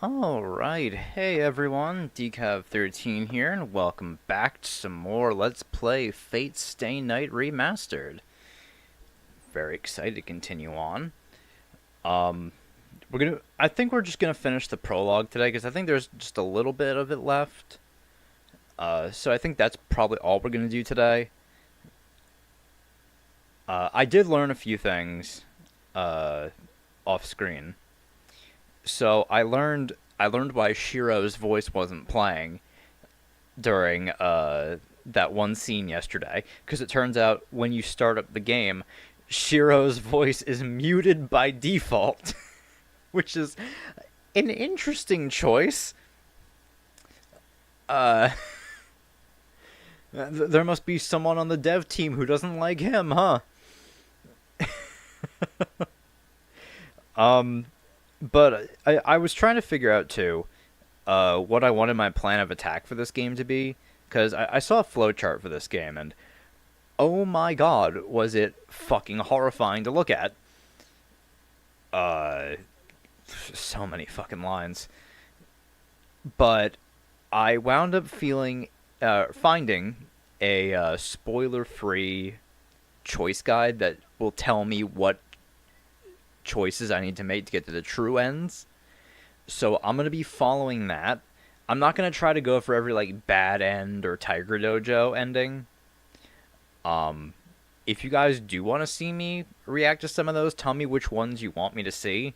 Alright, hey everyone, Decav13 here, and welcome back to some more Let's Play Fate Stay Night Remastered. Very excited to continue on. I think we're just gonna finish the prologue today, because I think there's just a little bit of it left. So I think that's probably all we're gonna do today. I did learn a few things, off screen. So I learned why Shiro's voice wasn't playing during that one scene yesterday, because it turns out when you start up the game, Shiro's voice is muted by default, which is an interesting choice. There must be someone on the dev team who doesn't like him, huh? But I was trying to figure out, too, what I wanted my plan of attack for this game to be, because I saw a flowchart for this game, and oh my god, was it fucking horrifying to look at. So many fucking lines. But I wound up finding a spoiler-free choice guide that will tell me what choices I need to make to get to the true ends. So I'm going to be following that. I'm not going to try to go for every like bad end or Tiger Dojo ending. If you guys do want to see me react to some of those, tell me which ones you want me to see.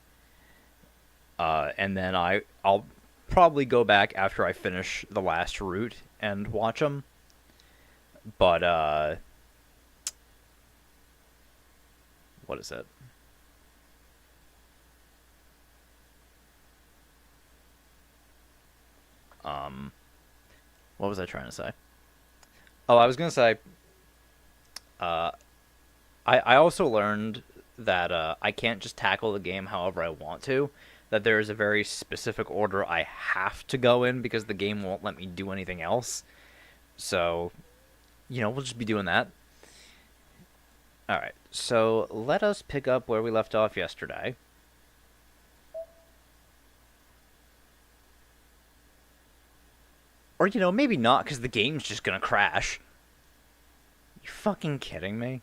And then I'll probably go back after I finish the last route and watch them. But what is it? What was I trying to say? Oh, I was going to say, I also learned that I can't just tackle the game however I want to, that there is a very specific order I have to go in because the game won't let me do anything else. So, we'll just be doing that. Alright, so let us pick up where we left off yesterday. Or, maybe not, because the game's just gonna crash. You fucking kidding me?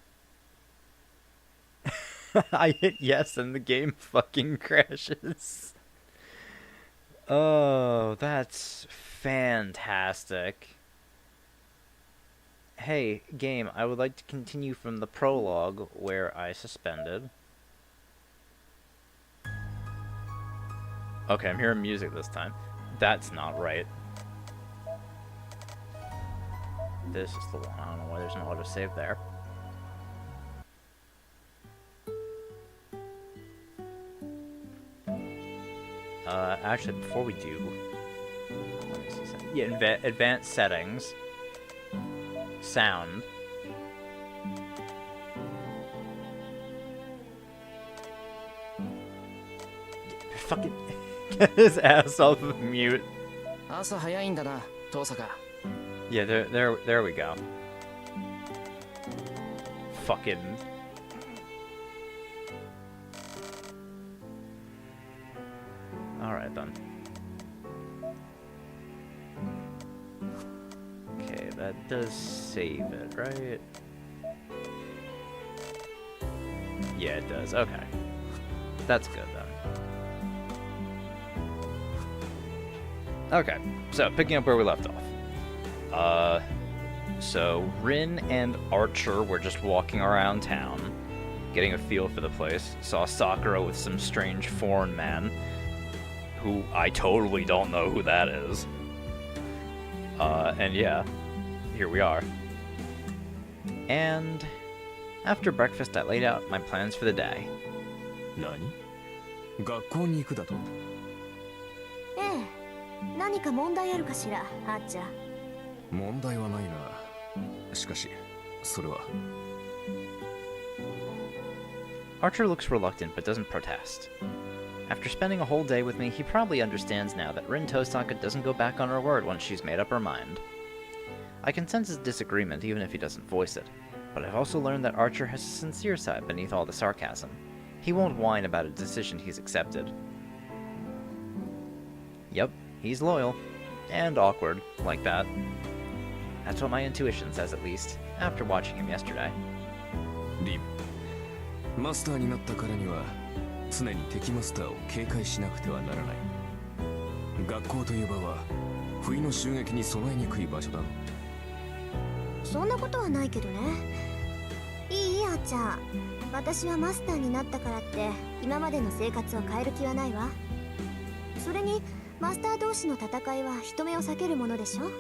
I hit yes and the game fucking crashes. Oh, that's fantastic. Hey, game, I would like to continue from the prologue where I suspended. Okay, I'm hearing music this time. That's not right. This is the one. I don't know why there's no autosave there. Actually, before we do, let me see something. Yeah, advanced settings, sound. Fucking get his ass off of mute. Yeah, there we go. Fucking. Alright then. Okay, that does save it, right? Yeah, it does. Okay. That's good then. Okay, so picking up where we left off. So Rin and Archer were just walking around town, getting a feel for the place. Saw Sakura with some strange foreign man, who I totally don't know who that is. And yeah, here we are. And after breakfast, I laid out my plans for the day. Nani? 学校に行くだと? ええ、何か問題あるかしら、あっちゃん。問題はないが、しかし、それは。Archer looks reluctant but doesn't protest. After spending a whole day with me, he probably understands now that Rin Tosaka doesn't go back on her word once she's made up her mind. I can sense his disagreement even if he doesn't voice it, but I've also learned that Archer has a sincere side beneath all the sarcasm. He won't whine about a decision he's accepted. Yep, he's loyal. And awkward, like that. That's what my intuition says, at least, after watching him yesterday. リム、マスターになったからには常に敵マスターを警戒しなくてはならない。学校という場は不意の襲撃に備えにくい場所だ。そんなことはないけどね。いいあーちゃん、私はマスターになったからって今までの生活を変える気はないわ。それにマスター同士の戦いは人目を避けるものでしょ。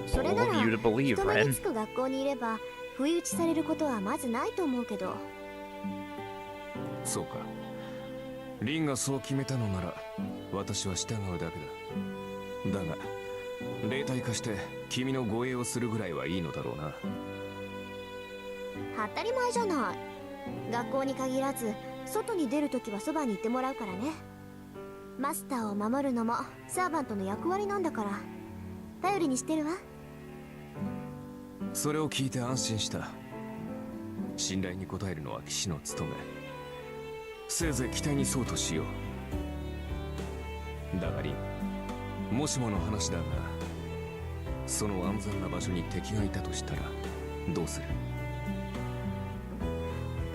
それなら All of you to believe, 人目に Ren. つく学校にいれば不意打ちされることはまずないと思うけど。そうか。リンがそう決めたのなら私は従うだけだ。だが霊体化して君の護衛をするぐらいはいいのだろうな。当たり前じゃない。学校に限らず外に出るときはそばにいてもらうからね。マスターを守るのもサーバントの役割なんだから、頼りにしてるわ。それを聞いて安心した。信頼に応えるのは騎士の務め。せいぜい期待にそうとしよう。だがリン、もしもの話だが、その安全な場所に敵がいたとしたらどうする？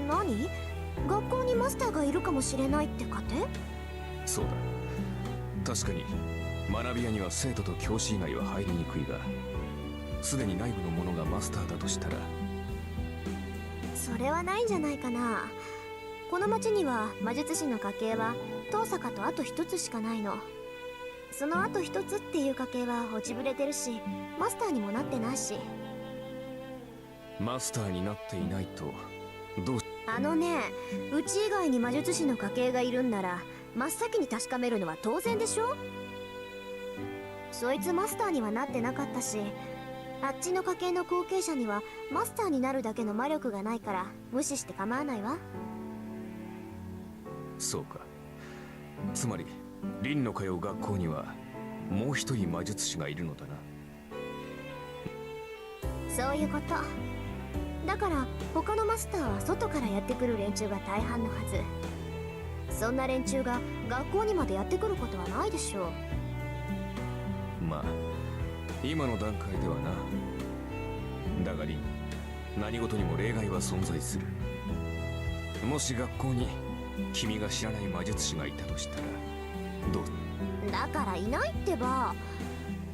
何？学校にマスターがいるかもしれないって仮定？そうだ。確かに学び屋には生徒と教師以外は入りにくいが、すでに内部の者がマスターだとしたら。それはないんじゃないかな。この町には魔術師の家系は遠坂とあと一つしかないの。そのあと一つっていう家系は落ちぶれてるし、マスターにもなってないし。マスターになっていないとどう？あのね、うち以外に魔術師の家系がいるんなら真っ先に確かめるのは当然でしょ。そいつマスターにはなってなかったし、あっちの家系の後継者にはマスターになるだけの魔力がないから無視して構わないわ。そうか。つまりリンの通う学校にはもう一人魔術師がいるのだな。そういうこと。だから他のマスターは外からやってくる連中が大半のはず。そんな連中が学校にまでやってくることはないでしょう。まあ今の段階ではな。だがリン、何事にも例外は存在する。もし学校に君が知らない魔術師がいたとしたらどう？だからいないってば。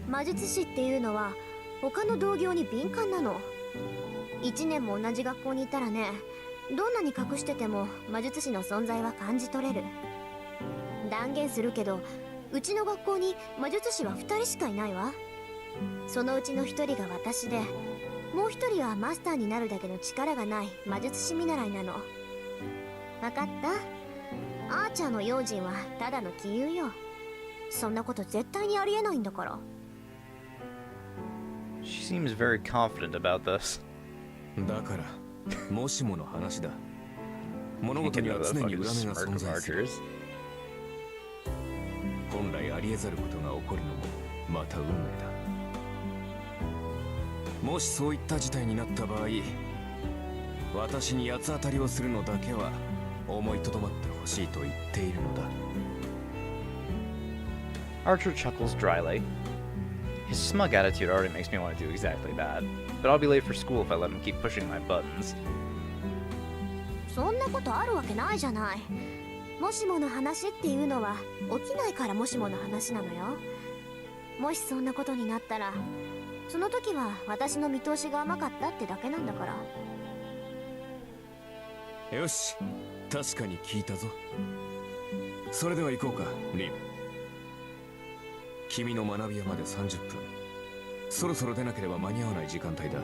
魔術師っていうのは他の同業に敏感なの。1年も同じ学校にいたらね、どんなに隠してても魔術師の存在は感じ取れる。断言するけど、うちの学校に魔術師は2人しかいないわ。そのうちの1人が私で、もう1人はマスターになるだけの力がない魔術師見習いなの。分かった？アーチャーの用心はただの杞憂よ。そんなこと絶対にありえないんだから。 She seems very confident about this. だからもしもの話だ。物 You 事 can に know は the 常に fucking 裏目が smirk 存 of 在する。 archers. 本来ありえざることが起こるのもまた運命だ。もしそういった事態になった場合、私に八つ当たりをするのだけは思いとどまってほしいと言っているのだ。 Archer chuckles dryly. His smug attitude already makes me want to do exactly that, but I'll be late for school if I let him keep pushing my buttons. そんなことあるわけないじゃない。もしもの話っていうのは起きないからもしもの話なのよ。もしそんなことになったら、その時は私の見通しが甘かったってだけなんだから。よし、確かに聞いたぞ。それでは行こうか、リン。君の学び屋まで30分。そろそろ出なければ間に合わない時間帯だ。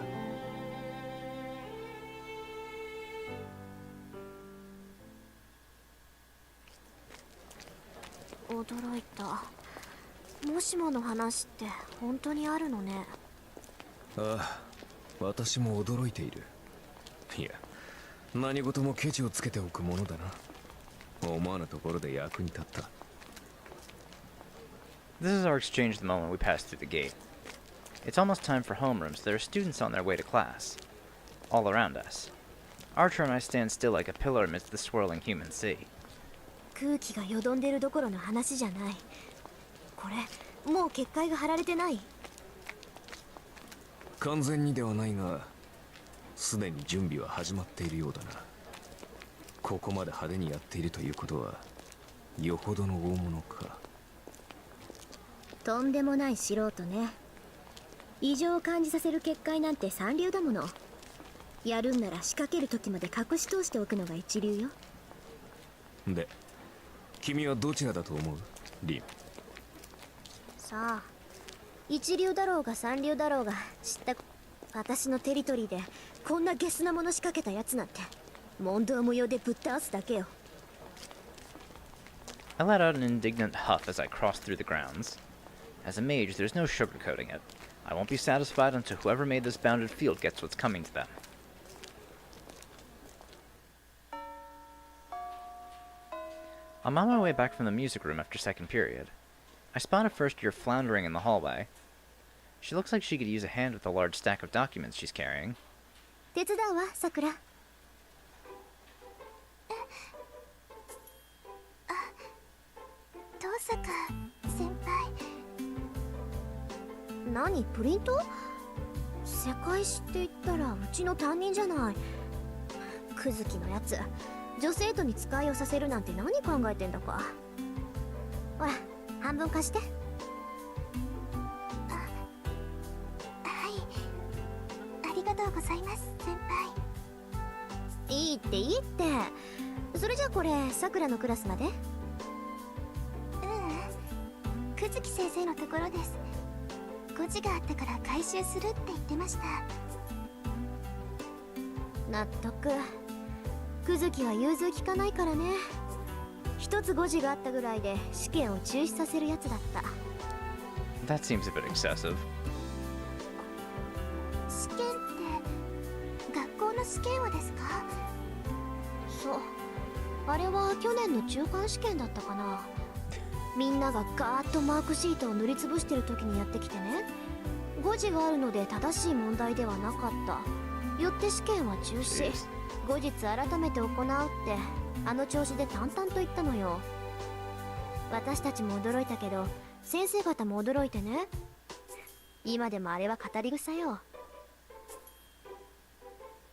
驚いた。もしもの話って本当にあるのね。ああ、私も驚いている。いや、何事もケチをつけておくものだな。思わぬところで役に立った。 This is our exchange the moment we pass through the gate. It's almost time for homerooms. There are students on their way to class. All around us. Archer and I stand still like a pillar amidst the swirling human sea. 空気がよどんでるどころの話じゃない。これもう結界が張られてない？完全にではないが、すでに準備は始まっているようだな。ここまで派手にやっているということは、よほどの大物か。とんでもない素人ね。異常を感じさせる結界なんて三流だもの。やるんなら仕掛ける時まで隠し通しておくのが一流よ。で、君はどちらだと思う、リン？さあ、一流だろうが三流だろうが知った私のテリトリーでこんなゲスなもの仕掛けたやつなんて問答無用でぶっ倒すだけよ。 I let out an indignant huff as I crossed through the grounds. As a mage, there's no sugarcoating it. I won't be satisfied until whoever made this bounded field gets what's coming to them. I'm on my way back from the music room after second period. I spot a first year floundering in the hallway. She looks like she could use a hand with the large stack of documents she's carrying. 手伝うわ、さくら。遠坂先輩。何、プリント？世界史って言ったらうちの担任じゃない。クズキのやつ、女生徒に使いをさせるなんて何考えてんだか。ほら、半分貸して。あ、はい、ありがとうございます先輩。いいっていいって。それじゃあこれさくらのクラスまで？久月先生のところです。誤字があったから回収するって言ってました。納得。久月は融通きかないからね。一つ誤字があったぐらいで試験を中止させるやつだった。 That seems a bit excessive. 試験って学校の試験をですか？そう、あれは去年の中間試験だったかな。みんながガーッとマークシートを塗りつぶしてる時にやってきてね、誤字があるので正しい問題ではなかった。よって試験は中止。後日改めて行うってあの調子で淡々と言ったのよ。私たちも驚いたけど先生方も驚いてね。今でもあれは語り草よ。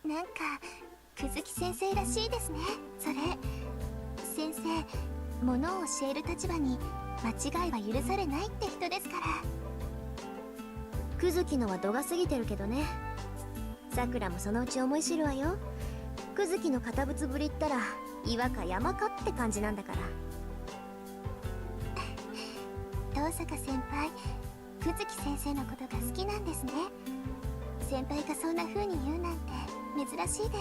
なんか久月先生らしいですね。それ先生、ものを教える立場に間違いは許されないって人ですから。久月のは度が過ぎてるけどね。さくらもそのうち思い知るわよ。久月の堅物ぶりったら岩か山かって感じなんだから。遠坂先輩、久月先生のことが好きなんですね。先輩がそんな風に言うなんて珍しいで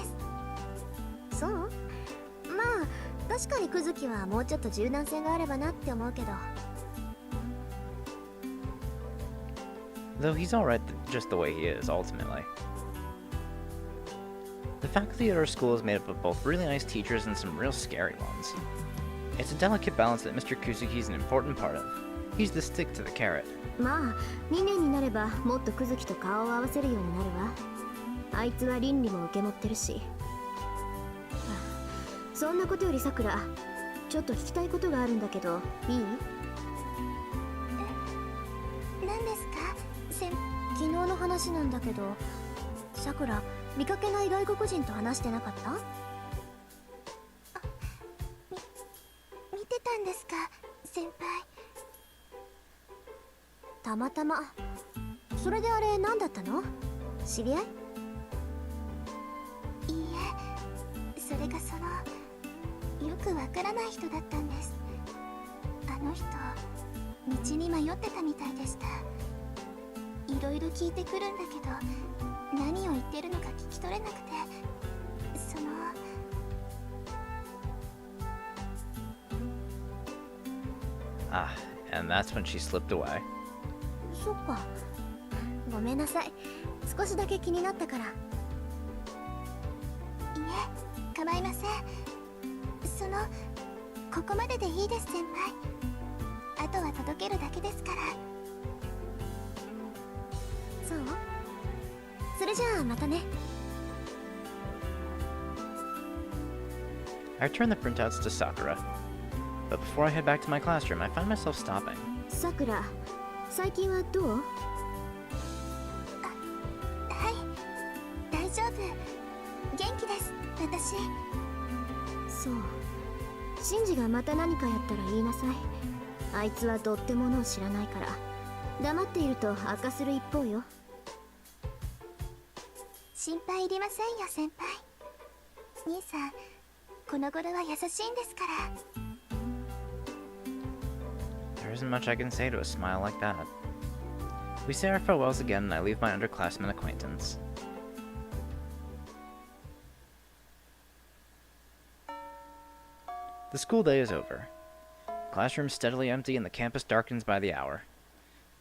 す。そう？まあ確かに久月はもうちょっと柔軟性があればなって思うけど。 Though he's alright just the way he is, ultimately. The faculty at our school is made up of both really nice teachers and some real scary ones. It's a delicate balance that Mr. Kuzuki is an important part of. He's the stick to the carrot. まあ2年になればもっと久月と顔を合わせるようになるわ。あいつは倫理も受け持ってるし。そんなことよりさくら、ちょっと聞きたいことがあるんだけどいい？何ですか？昨日の話なんだけど、さくら見かけない外国人と話してなかった？見てたんですか先輩。たまたま。それであれ何だったの？知り合い？いいえ、それがそのよくわからない人だったんです。あの人道に迷ってたみたいでした。いろいろ聞いてくるんだけど何を言ってるのか聞き取れなくて、そのAh, and that's when she slipped away. そっか、ごめんなさい。少しだけ気になったから。いえ、構いません。そのここまででいいです先輩。あとは届けるだけですから。そう？それじゃあまたね。 I return the printouts to Sakura, but before I head back to my classroom, I find myself stopping. さくら、最近はどう？はい、大丈夫。元気です、私。そう。シンジがまた何かやったら言いなさい。あいつはどってものを知らないから、黙っていると悪化する一方よ。心配いりませんよ、先輩。兄さん、この頃は優しいんですから。There isn't much I can say to a smile like that. We say our farewells again, and I leave my underclassmen acquaintance. The school day is over. Classrooms steadily empty, and the campus darkens by the hour.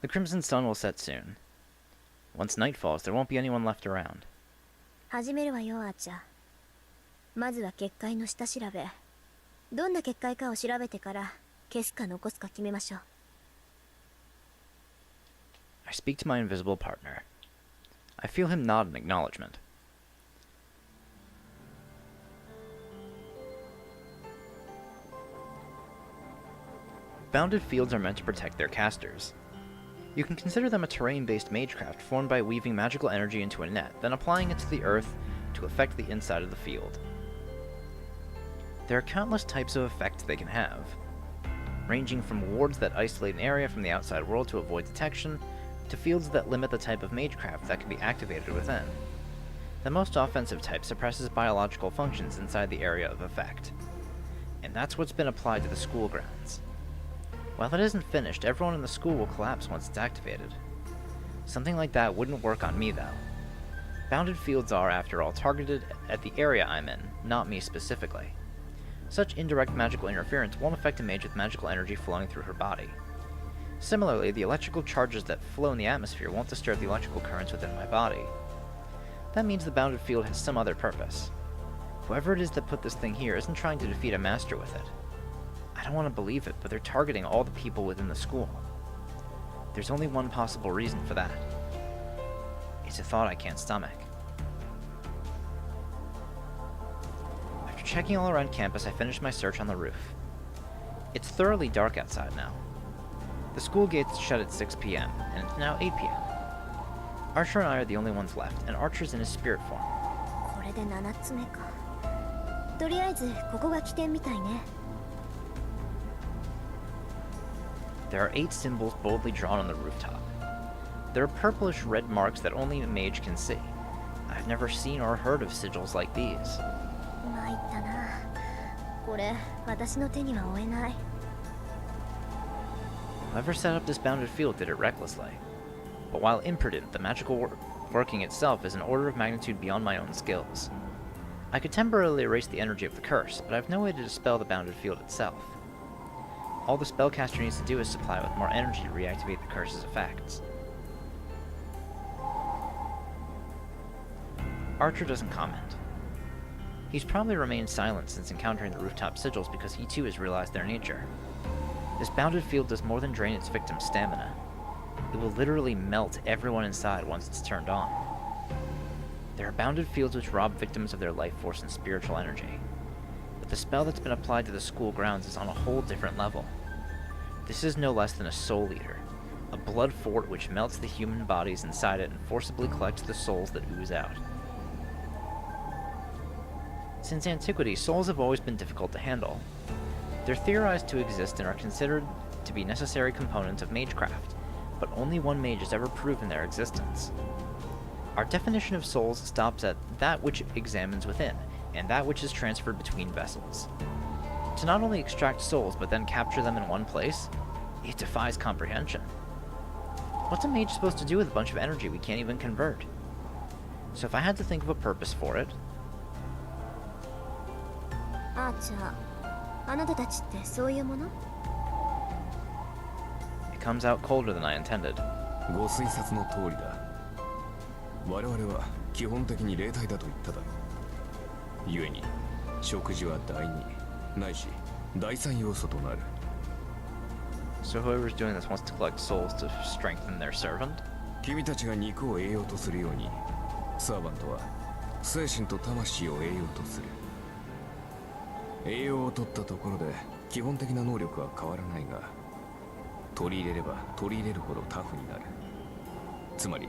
The crimson sun will set soon. Once night falls, there won't be anyone left around. 始めるわよ、あーちゃん。まずは結界の下調べ。どんな結界かを調べてから消すか残すか決めましょう。I speak to my invisible partner. I feel him nod in acknowledgement. Bounded fields are meant to protect their casters. You can consider them a terrain-based magecraft formed by weaving magical energy into a net, then applying it to the earth to affect the inside of the field. There are countless types of effects they can have, ranging from wards that isolate an area from the outside world to avoid detection, to fields that limit the type of magecraft that can be activated within. The most offensive type suppresses biological functions inside the area of effect, and that's what's been applied to the school grounds. While it isn't finished, everyone in the school will collapse once it's activated. Something like that wouldn't work on me, though. Bounded fields are, after all, targeted at the area I'm in, not me specifically. Such indirect magical interference won't affect a mage with magical energy flowing through her body. Similarly, the electrical charges that flow in the atmosphere won't disturb the electrical currents within my body. That means the bounded field has some other purpose. Whoever it is that put this thing here isn't trying to defeat a master with it. I don't want to believe it, but they're targeting all the people within the school. There's only one possible reason for that. It's a thought I can't stomach. After checking all around campus, I finished my search on the roof. It's thoroughly dark outside now. The school gates shut at 6 p.m., and it's now 8 p.m. Archer and I are the only ones left, and Archer's in his spirit form. これで7つ目か。とりあえずここが起点みたいね。There are 8 symbols boldly drawn on the rooftop. There are purplish red marks that only a mage can see. I've never seen or heard of sigils like these. 参ったな。これ私の手には負えない。Whoever set up this bounded field did it recklessly. But while imprudent, the magical working itself is an order of magnitude beyond my own skills. I could temporarily erase the energy of the curse, but I have no way to dispel the bounded field itself. All the spellcaster needs to do is supply it with more energy to reactivate the curse's effects. Archer doesn't comment. He's probably remained silent since encountering the rooftop sigils because he too has realized their nature. This bounded field does more than drain its victim's stamina. It will literally melt everyone inside once it's turned on. There are bounded fields which rob victims of their life force and spiritual energy. But the spell that's been applied to the school grounds is on a whole different level. This is no less than a soul eater, a blood fort which melts the human bodies inside it and forcibly collects the souls that ooze out. Since antiquity, souls have always been difficult to handle. They're theorized to exist and are considered to be necessary components of magecraft, but only one mage has ever proven their existence. Our definition of souls stops at that which examines within, and that which is transferred between vessels. To not only extract souls, but then capture them in one place, it defies comprehension. What's a mage supposed to do with a bunch of energy we can't even convert? So if I had to think of a purpose for it... あーちゃん、あなたたちってそういうもの？ It comes out colder than I intended. ご推察の通りだ。我々は基本的に霊体だと言っただろう。故に食事は第二ないし第三要素となる。 So whoever's doing this wants to collect souls to strengthen their servant? 君たちが肉を栄養とするように、サーバントは精神と魂を栄養とする。栄養を取ったところで基本的な能力は変わらないが、取り入れれば取り入れるほどタフになる。つまり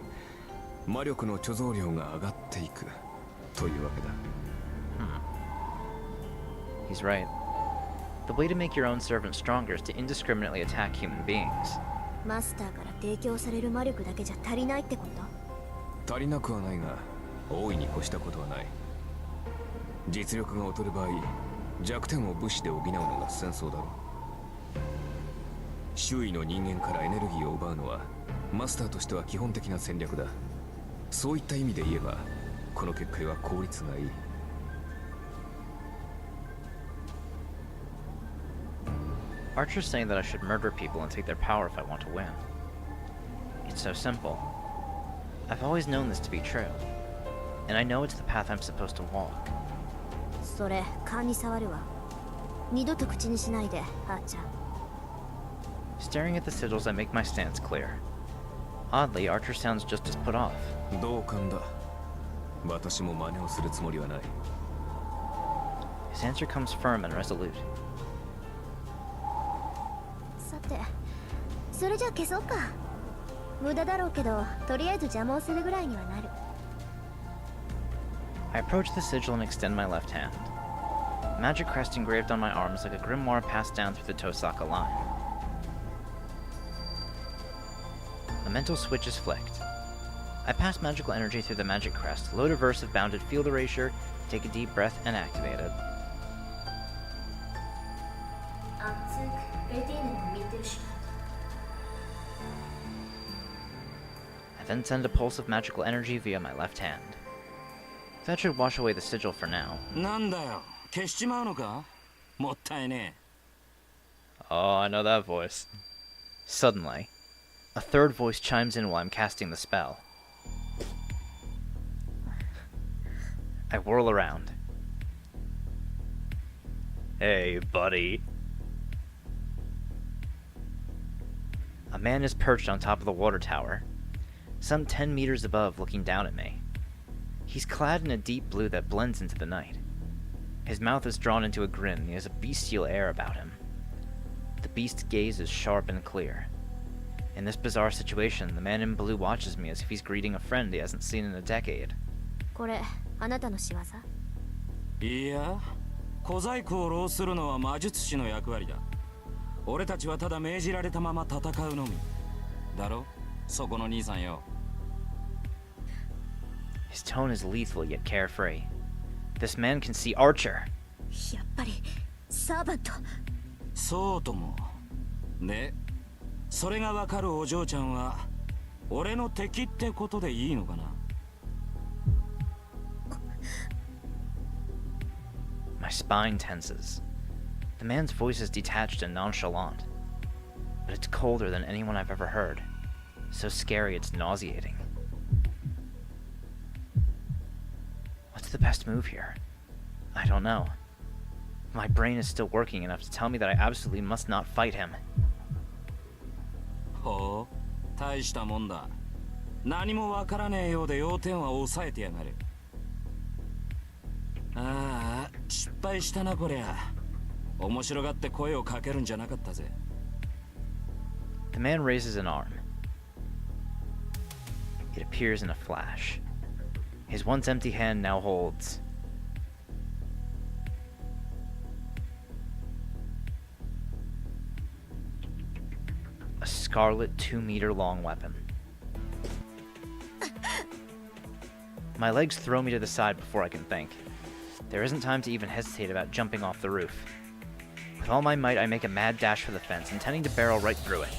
魔力の貯蔵量が上がっていくというわけだ。He's right. The way to make your own servant stronger is to indiscriminately attack human beings. マスターから提供される魔力だけじゃ足りないってこと？足りなくはないが、大いに越したことはない。実力が劣る場合、弱点を武士で補うのが戦争だろう。周囲の人間からエネルギーを奪うのはマスターとしては基本的な戦略だ。そういった意味で言えば、この結界は効率がいい。Archer's saying that I should murder people and take their power if I want to win. It's so simple. I've always known this to be true, and I know it's the path I'm supposed to walk. それ勘に触るわ。二度と口にしないで、あーちゃん。 Staring at the sigils, I make my stance clear. Oddly, Archer sounds just as put off. 同感だ。私も真似をするつもりはない。His answer comes firm and resolute. さて、それじゃ消そうか。無駄だろうけど、とりあえず邪魔をするぐらいにはなる。I approach the sigil and extend my left hand. A magic crest engraved on my arm is like a grimoire passed down through the Tosaka line. A mental switch is flicked. I pass magical energy through the magic crest, load a verse of bounded field erasure, take a deep breath, and activate it. I then send a pulse of magical energy via my left hand. That should wash away the sigil for now. なんだよ、消しちまうのか？もったいねえ。 Oh, I know that voice. Suddenly, a third voice chimes in while I'm casting the spell. I whirl around. Hey, buddy. A man is perched on top of the water tower, some 10 meters above, looking down at me. He's clad in a deep blue that blends into the night. His mouth is drawn into a grin, and he has a bestial air about him. The beast's gaze is sharp and clear. In this bizarre situation, the man in blue watches me as if he's greeting a friend he hasn't seen in a decade. これ、あなたの仕業？いや、小細工を浪するのは魔術師の役割だ。俺たちはただ命じられたまま戦うのみ。だろ？そこの兄さんよ。 His tone is lethal yet carefree. This man can see Archer. やっぱり、サーバント。そうとも。で、それがわかるお嬢ちゃんは、俺の敵ってことでいいのかな？ My spine tenses. The man's voice is detached and nonchalant, but it's colder than anyone I've ever heard. So scary it's nauseating. What's the best move here? I don't know. My brain is still working enough to tell me that I absolutely must not fight him. ほう、大したもんだ。何もわからねえようで要点は抑えてやがる。ああ、失敗したなこりゃ。面白がって声をかけるんじゃなかったぜ。 The man raises an arm. It appears in a flash. His once empty hand now holds a scarlet 2-meter-long weapon. My legs throw me to the side before I can think. There isn't time to even hesitate about jumping off the roof. With all my might, I make a mad dash for the fence, intending to barrel right through it.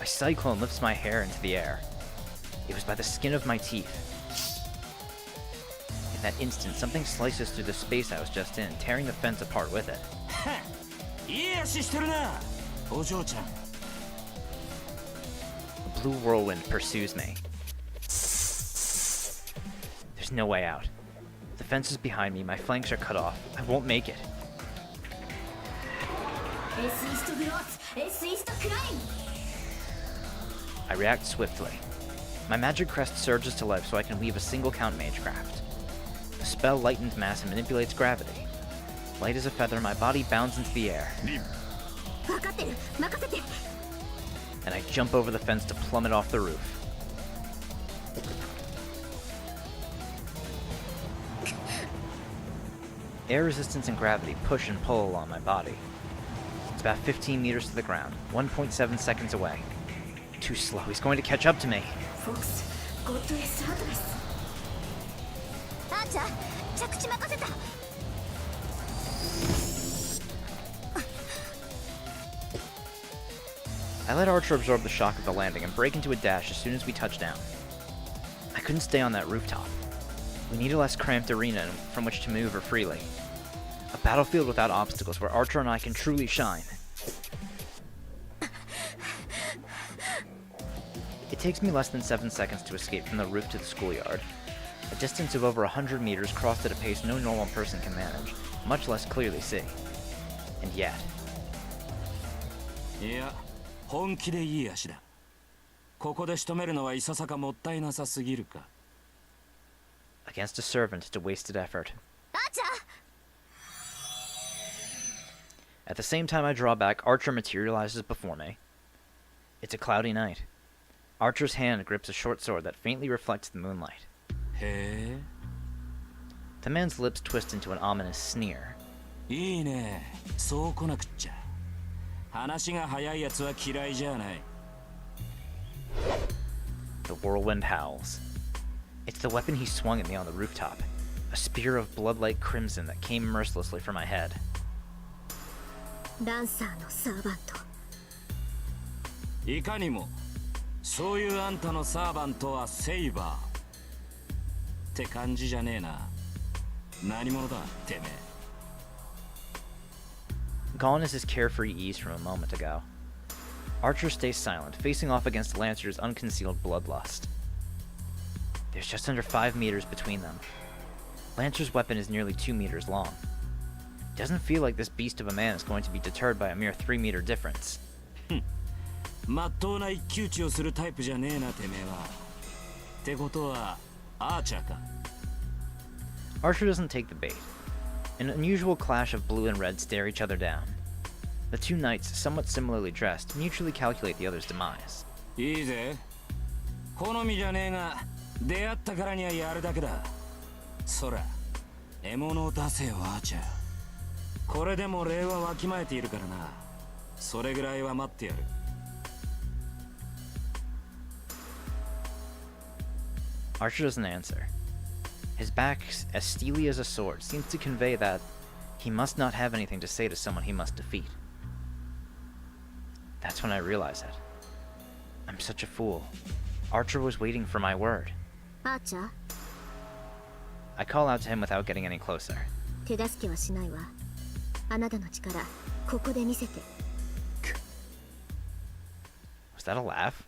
A cyclone lifts my hair into the air. It was by the skin of my teeth. In that instant, something slices through the space I was just in, tearing the fence apart with it. いい足してるな、お嬢ちゃん。 A blue whirlwind pursues me. There's no way out. The fence is behind me, my flanks are cut off. I won't make it. I react swiftly. My magic crest surges to life so I can weave a single count magecraft. The spell lightens mass and manipulates gravity. Light as a feather, my body bounds into the air, 分かってる、任せて。 and I jump over the fence to plummet off the roof. Air resistance and gravity push and pull along my body. It's about 15 meters to the ground, 1.7 seconds away. Too slow, he's going to catch up to me. フォークス、ゴッドエスアドレス。アーチャー、着地任せた。 I let Archer absorb the shock of the landing and break into a dash as soon as we touch down. I couldn't stay on that rooftop. We need a less cramped arena from which to maneuver freely. A battlefield without obstacles where Archer and I can truly shine. It takes me less than 7 seconds to escape from the roof to the schoolyard, a distance of over 100 meters crossed at a pace no normal person can manage, much less clearly see. And yet... いや、本気でいい足だ。ここで仕留めるのはいささかもったいなさすぎるか。 Against a servant, it's a wasted effort. アーチャー。 At the same time I draw back, Archer materializes before me. It's a cloudy night. Archer's hand grips a short sword that faintly reflects the moonlight. へえ。 The man's lips twist into an ominous sneer. いいね。そう来なくっちゃ。話が早いやつは嫌いじゃない。 The whirlwind howls. It's the weapon he swung at me on the rooftop. A spear of blood-like crimson that came mercilessly for my head. ランサーのサーバント。いかにも、そういうあんたのサーバントはセイバー。って感じじゃねえな。何者だ、てめえ。 Gone is his carefree ease from a moment ago. Archer stays silent, facing off against Lancer's unconcealed bloodlust. There's just under 5 meters between them. Lancer's weapon is nearly 2 meters long. It doesn't feel like this beast of a man is going to be deterred by a mere 3-meter difference. まっとうな一騎打ちをするタイプじゃねえな、てめえは。ってことは、アーチャーか。 Archer doesn't take the bait. An unusual clash of blue and red stare each other down. The two knights, somewhat similarly dressed, mutually calculate the other's demise. いいぜ。好みじゃねえが、出会ったからにはやるだけだ。そら、獲物を出せよ、アーチャー。これでも礼はわきまえているからな。それぐらいは待ってやる。 Archer doesn't answer. His back, as steely as a sword, seems to convey that he must not have anything to say to someone he must defeat. That's when I realize it. I'm such a fool. Archer was waiting for my word. アーチャー、 I call out to him without getting any closer. 手助けはしないわ。あなたの力、ここで見せて。 Was that a laugh?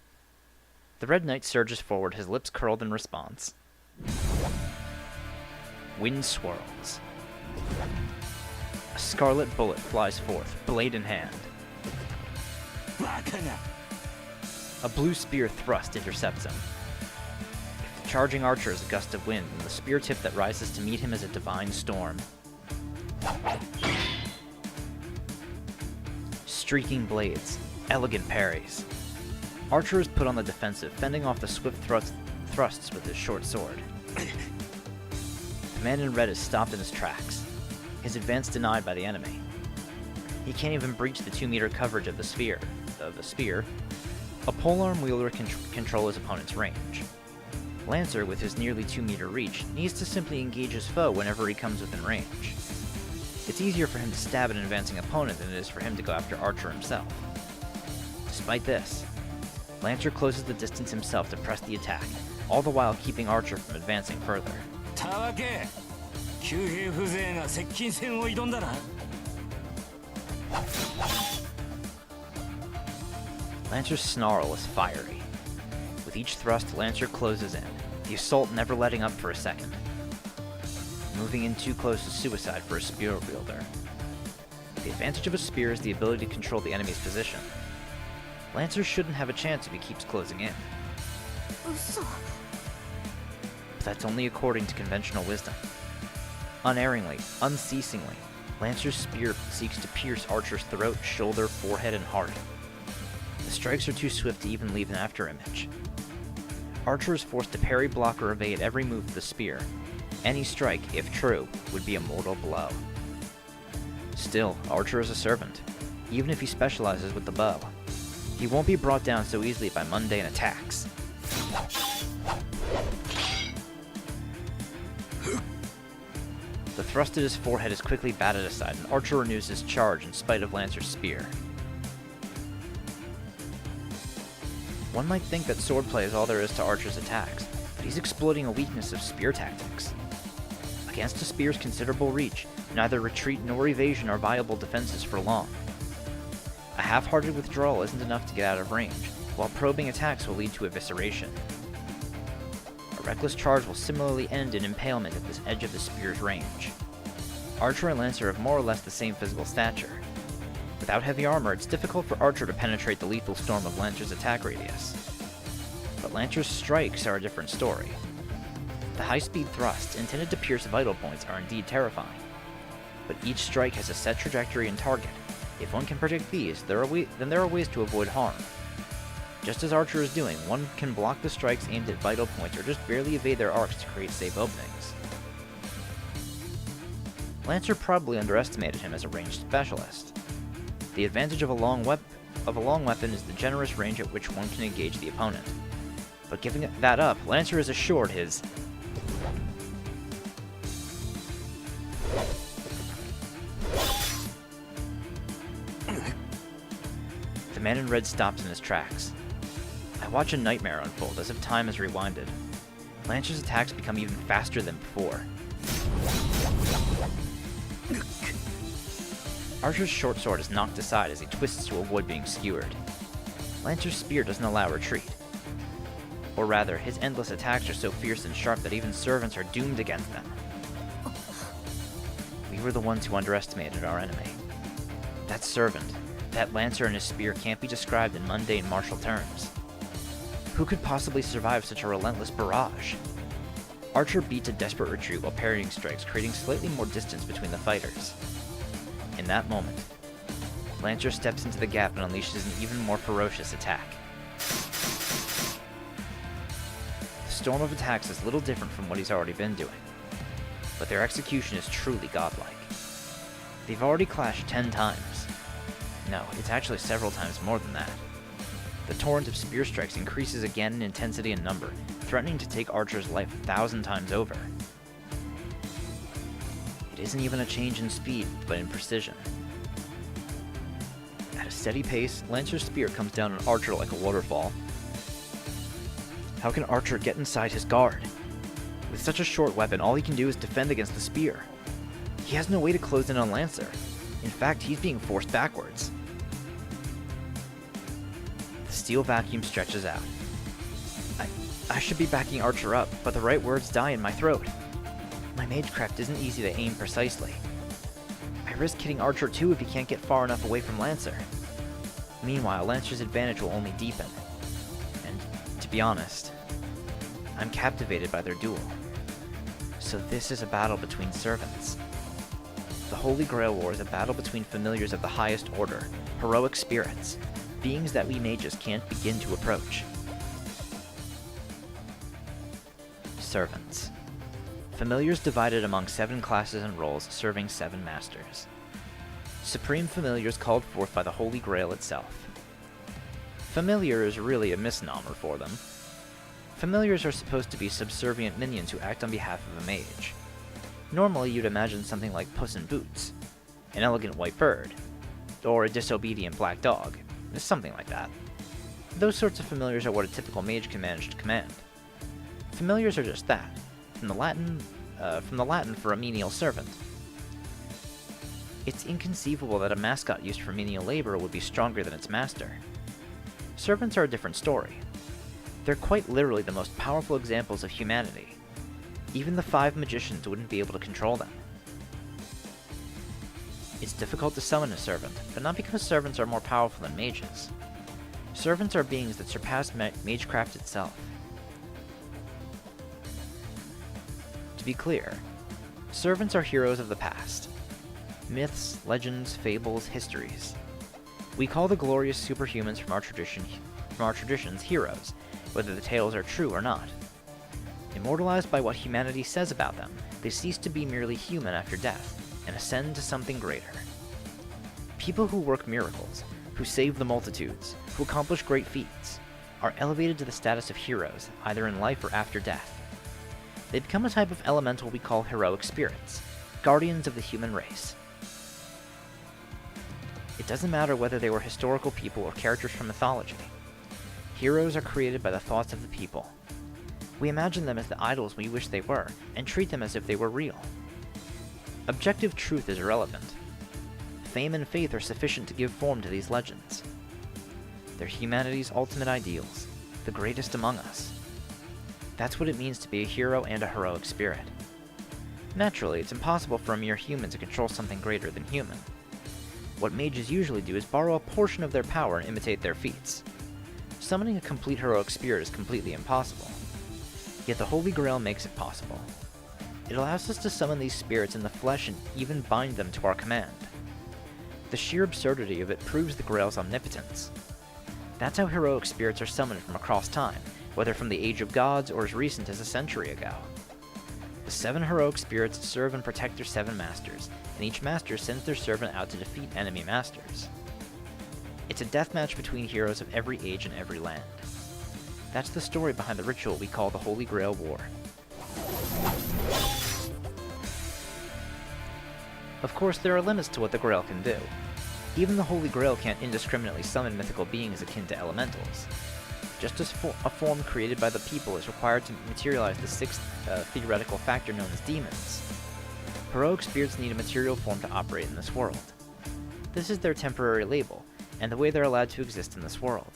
The Red Knight surges forward, his lips curled in response. Wind swirls. A scarlet bullet flies forth, blade in hand. バカな。 A blue spear thrust intercepts him. If the charging archer is a gust of wind, then the spear tip that rises to meet him is a divine storm. Streaking blades, elegant parries. Archer is put on the defensive, fending off the swift thrusts with his short sword. The man in red is stopped in his tracks, his advance denied by the enemy. He can't even breach the 2-meter coverage of the spear. A polearm wielder can control his opponent's range. Lancer, with his nearly 2-meter reach, needs to simply engage his foe whenever he comes within range. It's easier for him to stab an advancing opponent than it is for him to go after Archer himself. Despite this, Lancer closes the distance himself to press the attack, all the while keeping Archer from advancing further. たわけ。旧兵風情が接近戦を挑んだな。 Lancer's snarl is fiery. With each thrust, Lancer closes in, the assault never letting up for a second. Moving in too close to suicide for a spear wielder. The advantage of a spear is the ability to control the enemy's position. Lancer shouldn't have a chance if he keeps closing in. 嘘。 But that's only according to conventional wisdom. Unerringly, unceasingly, Lancer's spear seeks to pierce Archer's throat, shoulder, forehead, and heart. The strikes are too swift to even leave an afterimage. Archer is forced to parry, block, or evade every move of the spear. Any strike, if true, would be a mortal blow. Still, Archer is a servant, even if he specializes with the bow. He won't be brought down so easily by mundane attacks. The thrust at his forehead is quickly batted aside, and Archer renews his charge in spite of Lancer's spear. One might think that swordplay is all there is to Archer's attacks, but he's exploiting a weakness of spear tactics. Against a spear's considerable reach, neither retreat nor evasion are viable defenses for long. A half-hearted withdrawal isn't enough to get out of range, while probing attacks will lead to evisceration. A reckless charge will similarly end in impalement at the edge of the spear's range. Archer and Lancer have more or less the same physical stature. Without heavy armor, it's difficult for Archer to penetrate the lethal storm of Lancer's attack radius. But Lancer's strikes are a different story. The high-speed thrusts, intended to pierce vital points, are indeed terrifying. But each strike has a set trajectory and target. If one can predict these, then there are ways to avoid harm. Just as Archer is doing, one can block the strikes aimed at vital points or just barely evade their arcs to create safe openings. Lancer probably underestimated him as a ranged specialist. The advantage of a long weapon is the generous range at which one can engage the opponent. But giving that up, Lancer is assured his The man in red stops in his tracks. I watch a nightmare unfold as if time is rewinded. Lancer's attacks become even faster than before. Archer's short sword is knocked aside as he twists to avoid being skewered. Lancer's spear doesn't allow retreat. Or rather, his endless attacks are so fierce and sharp that even servants are doomed against them. We were the ones who underestimated our enemy. That servant, that Lancer and his spear can't be described in mundane martial terms. Who could possibly survive such a relentless barrage? Archer beats a desperate retreat while parrying strikes, creating slightly more distance between the fighters. In that moment, Lancer steps into the gap and unleashes an even more ferocious attack. The storm of attacks is little different from what he's already been doing, but their execution is truly godlike. They've already clashed 10 times. No, it's actually several times more than that. The torrent of spear strikes increases again in intensity and number, threatening to take Archer's life 1,000 times over. It isn't even a change in speed, but in precision. At a steady pace, Lancer's spear comes down on Archer like a waterfall. How can Archer get inside his guard? With such a short weapon, all he can do is defend against the spear. He has no way to close in on Lancer. In fact, he's being forced backwards. The steel vacuum stretches out. I should be backing Archer up, but the right words die in my throat. My magecraft isn't easy to aim precisely. I risk hitting Archer too if he can't get far enough away from Lancer. Meanwhile, Lancer's advantage will only deepen. And, to be honest, I'm captivated by their duel. So this is a battle between servants. The Holy Grail War is a battle between familiars of the highest order, heroic spirits, beings that we mages can't begin to approach. Servants. Familiars divided among 7 classes and roles, serving 7 masters. Supreme familiars called forth by the Holy Grail itself. Familiar is really a misnomer for them. Familiars are supposed to be subservient minions who act on behalf of a mage. Normally you'd imagine something like Puss in Boots, an elegant white bird, or a disobedient black dog, something like that. Those sorts of familiars are what a typical mage can manage to command. Familiars are just that, from the Latin for a menial servant. It's inconceivable that a mascot used for menial labor would be stronger than its master. Servants are a different story. They're quite literally the most powerful examples of humanity. Even the 5 magicians wouldn't be able to control them. It's difficult to summon a servant, but not because servants are more powerful than mages. Servants are beings that surpass magecraft itself. To be clear, servants are heroes of the past. myths, legends, fables, histories. We call the glorious superhumans from our traditions heroes, whether the tales are true or not. Immortalized by what humanity says about them, they cease to be merely human after death, and ascend to something greater. People who work miracles, who save the multitudes, who accomplish great feats, are elevated to the status of heroes, either in life or after death. They become a type of elemental we call heroic spirits, guardians of the human race. It doesn't matter whether they were historical people or characters from mythology. Heroes are created by the thoughts of the people. We imagine them as the idols we wish they were, and treat them as if they were real. Objective truth is irrelevant. Fame and faith are sufficient to give form to these legends. They're humanity's ultimate ideals, the greatest among us. That's what it means to be a hero and a heroic spirit. Naturally, it's impossible for a mere human to control something greater than human. What mages usually do is borrow a portion of their power and imitate their feats. Summoning a complete heroic spirit is completely impossible. Yet the Holy Grail makes it possible. It allows us to summon these spirits in the flesh and even bind them to our command. The sheer absurdity of it proves the Grail's omnipotence. That's how heroic spirits are summoned from across time, whether from the Age of Gods or as recent as a century ago. The 7 heroic spirits serve and protect their 7 masters, and each master sends their servant out to defeat enemy masters. It's a deathmatch between heroes of every age and every land. That's the story behind the ritual we call the Holy Grail War. Of course, there are limits to what the Grail can do. Even the Holy Grail can't indiscriminately summon mythical beings akin to elementals. Just as a form created by the people is required to materialize the 6th theoretical factor known as demons, heroic spirits need a material form to operate in this world. This is their temporary label, and the way they're allowed to exist in this world.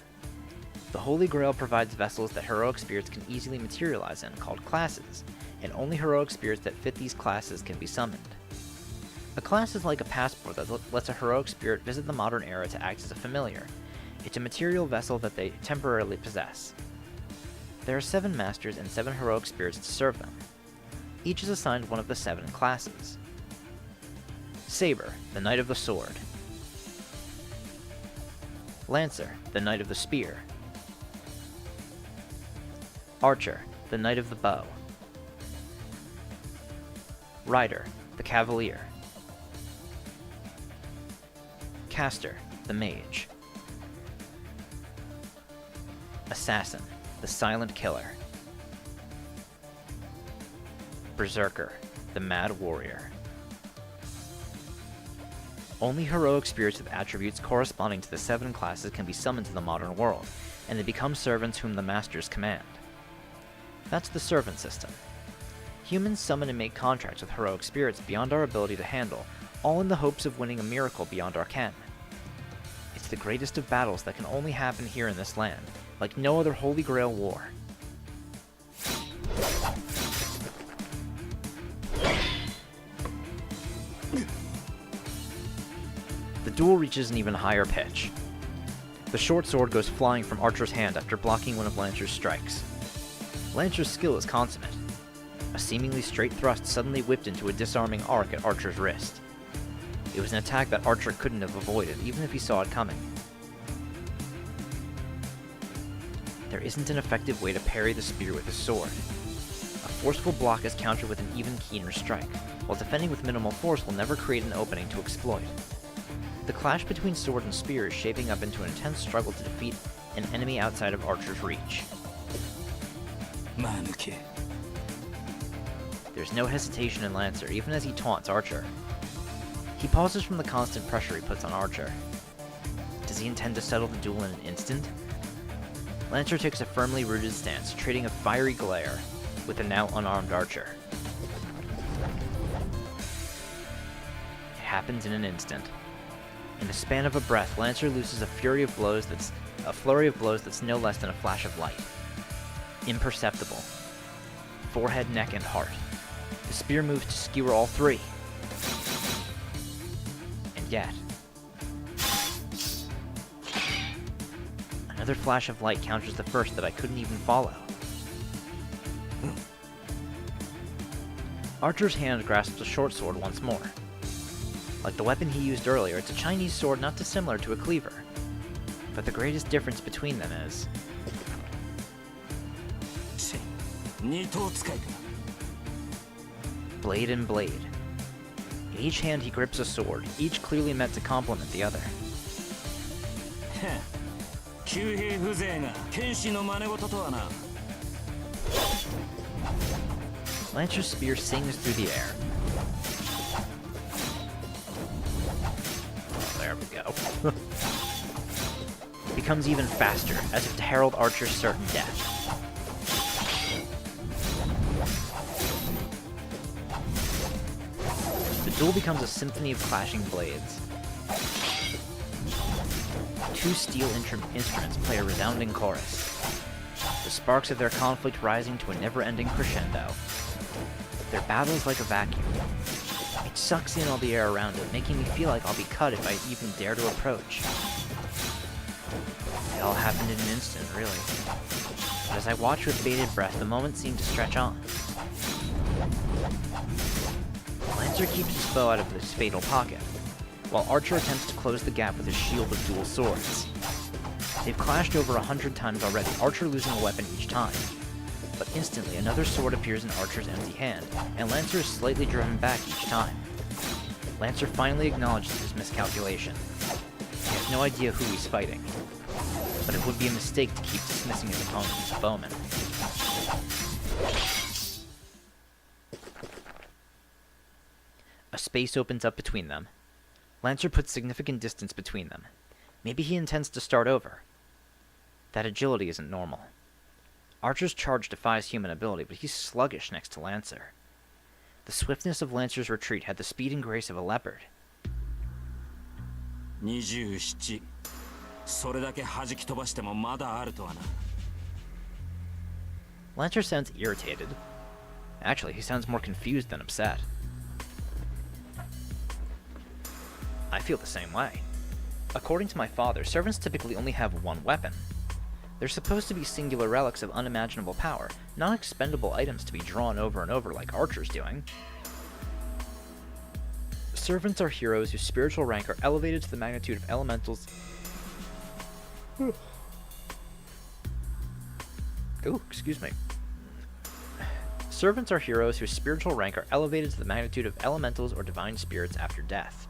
The Holy Grail provides vessels that heroic spirits can easily materialize in, called classes, and only heroic spirits that fit these classes can be summoned. A class is like a passport that lets a heroic spirit visit the modern era to act as a familiar. It's a material vessel that they temporarily possess. There are 7 masters and 7 heroic spirits to serve them. Each is assigned one of the 7 classes. Saber, the Knight of the Sword. Lancer, the Knight of the Spear. Archer, the Knight of the Bow. Rider, the Cavalier. Caster, the Mage. Assassin, the Silent Killer. Berserker, the Mad Warrior. Only heroic spirits with attributes corresponding to the 7 classes can be summoned to the modern world, and they become servants whom the masters command. That's the servant system. Humans summon and make contracts with heroic spirits beyond our ability to handle, all in the hopes of winning a miracle beyond our ken. It's the greatest of battles that can only happen here in this land, like no other Holy Grail war. The duel reaches an even higher pitch. The short sword goes flying from Archer's hand after blocking one of Lancer's strikes. Lancer's skill is consummate. A seemingly straight thrust suddenly whipped into a disarming arc at Archer's wrist. It was an attack that Archer couldn't have avoided, even if he saw it coming. There isn't an effective way to parry the spear with his sword. A forceful block is countered with an even keener strike, while defending with minimal force will never create an opening to exploit. The clash between sword and spear is shaping up into an intense struggle to defeat an enemy outside of Archer's reach. There's no hesitation in Lancer, even as he taunts Archer. He pauses from the constant pressure he puts on Archer. Does he intend to settle the duel in an instant? Lancer takes a firmly rooted stance, trading a fiery glare with the now unarmed Archer. It happens in an instant. In the span of a breath, Lancer looses a flurry of blows that's no less than a flash of light. Imperceptible. Forehead, neck, and heart. The spear moves to skewer all 3. And yet... another flash of light counters the first that I couldn't even follow. Archer's hand grasps a short sword once more. Like the weapon he used earlier, it's a Chinese sword not dissimilar to a cleaver. But the greatest difference between them is... 二等使いか。 blade and blade. In each hand he grips a sword, each clearly meant to complement the other. 旧兵風情が剣士の真似事とはな。 Lancer's spear sings through the air. Oh, there we go. It becomes even faster, as if to herald Archer's certain death. The duel becomes a symphony of clashing blades. Two steel instruments play a resounding chorus, the sparks of their conflict rising to a never-ending crescendo. Their battle is like a vacuum. It sucks in all the air around it, making me feel like I'll be cut if I even dare to approach. It all happened in an instant, really. But as I watched with bated breath, the moment seemed to stretch on. Lancer keeps his bow out of his fatal pocket, while Archer attempts to close the gap with his shield of dual swords. They've clashed over 100 times already, Archer losing a weapon each time. But instantly, another sword appears in Archer's empty hand, and Lancer is slightly driven back each time. Lancer finally acknowledges his miscalculation. He has no idea who he's fighting, but it would be a mistake to keep dismissing his opponent as a bowman. A space opens up between them. Lancer puts significant distance between them. Maybe he intends to start over. That agility isn't normal. Archer's charge defies human ability, but he's sluggish next to Lancer. The swiftness of Lancer's retreat had the speed and grace of a leopard. 27。それだけ弾き飛ばしてもまだあるとはな。 Lancer sounds irritated. Actually, he sounds more confused than upset. I feel the same way. According to my father, servants typically only have one weapon. They're supposed to be singular relics of unimaginable power, not expendable items to be drawn over and over like Archer's doing. Servants are heroes whose spiritual rank are elevated to the magnitude of elementals. Ooh, excuse me. Servants are heroes whose spiritual rank are elevated to the magnitude of elementals or divine spirits after death.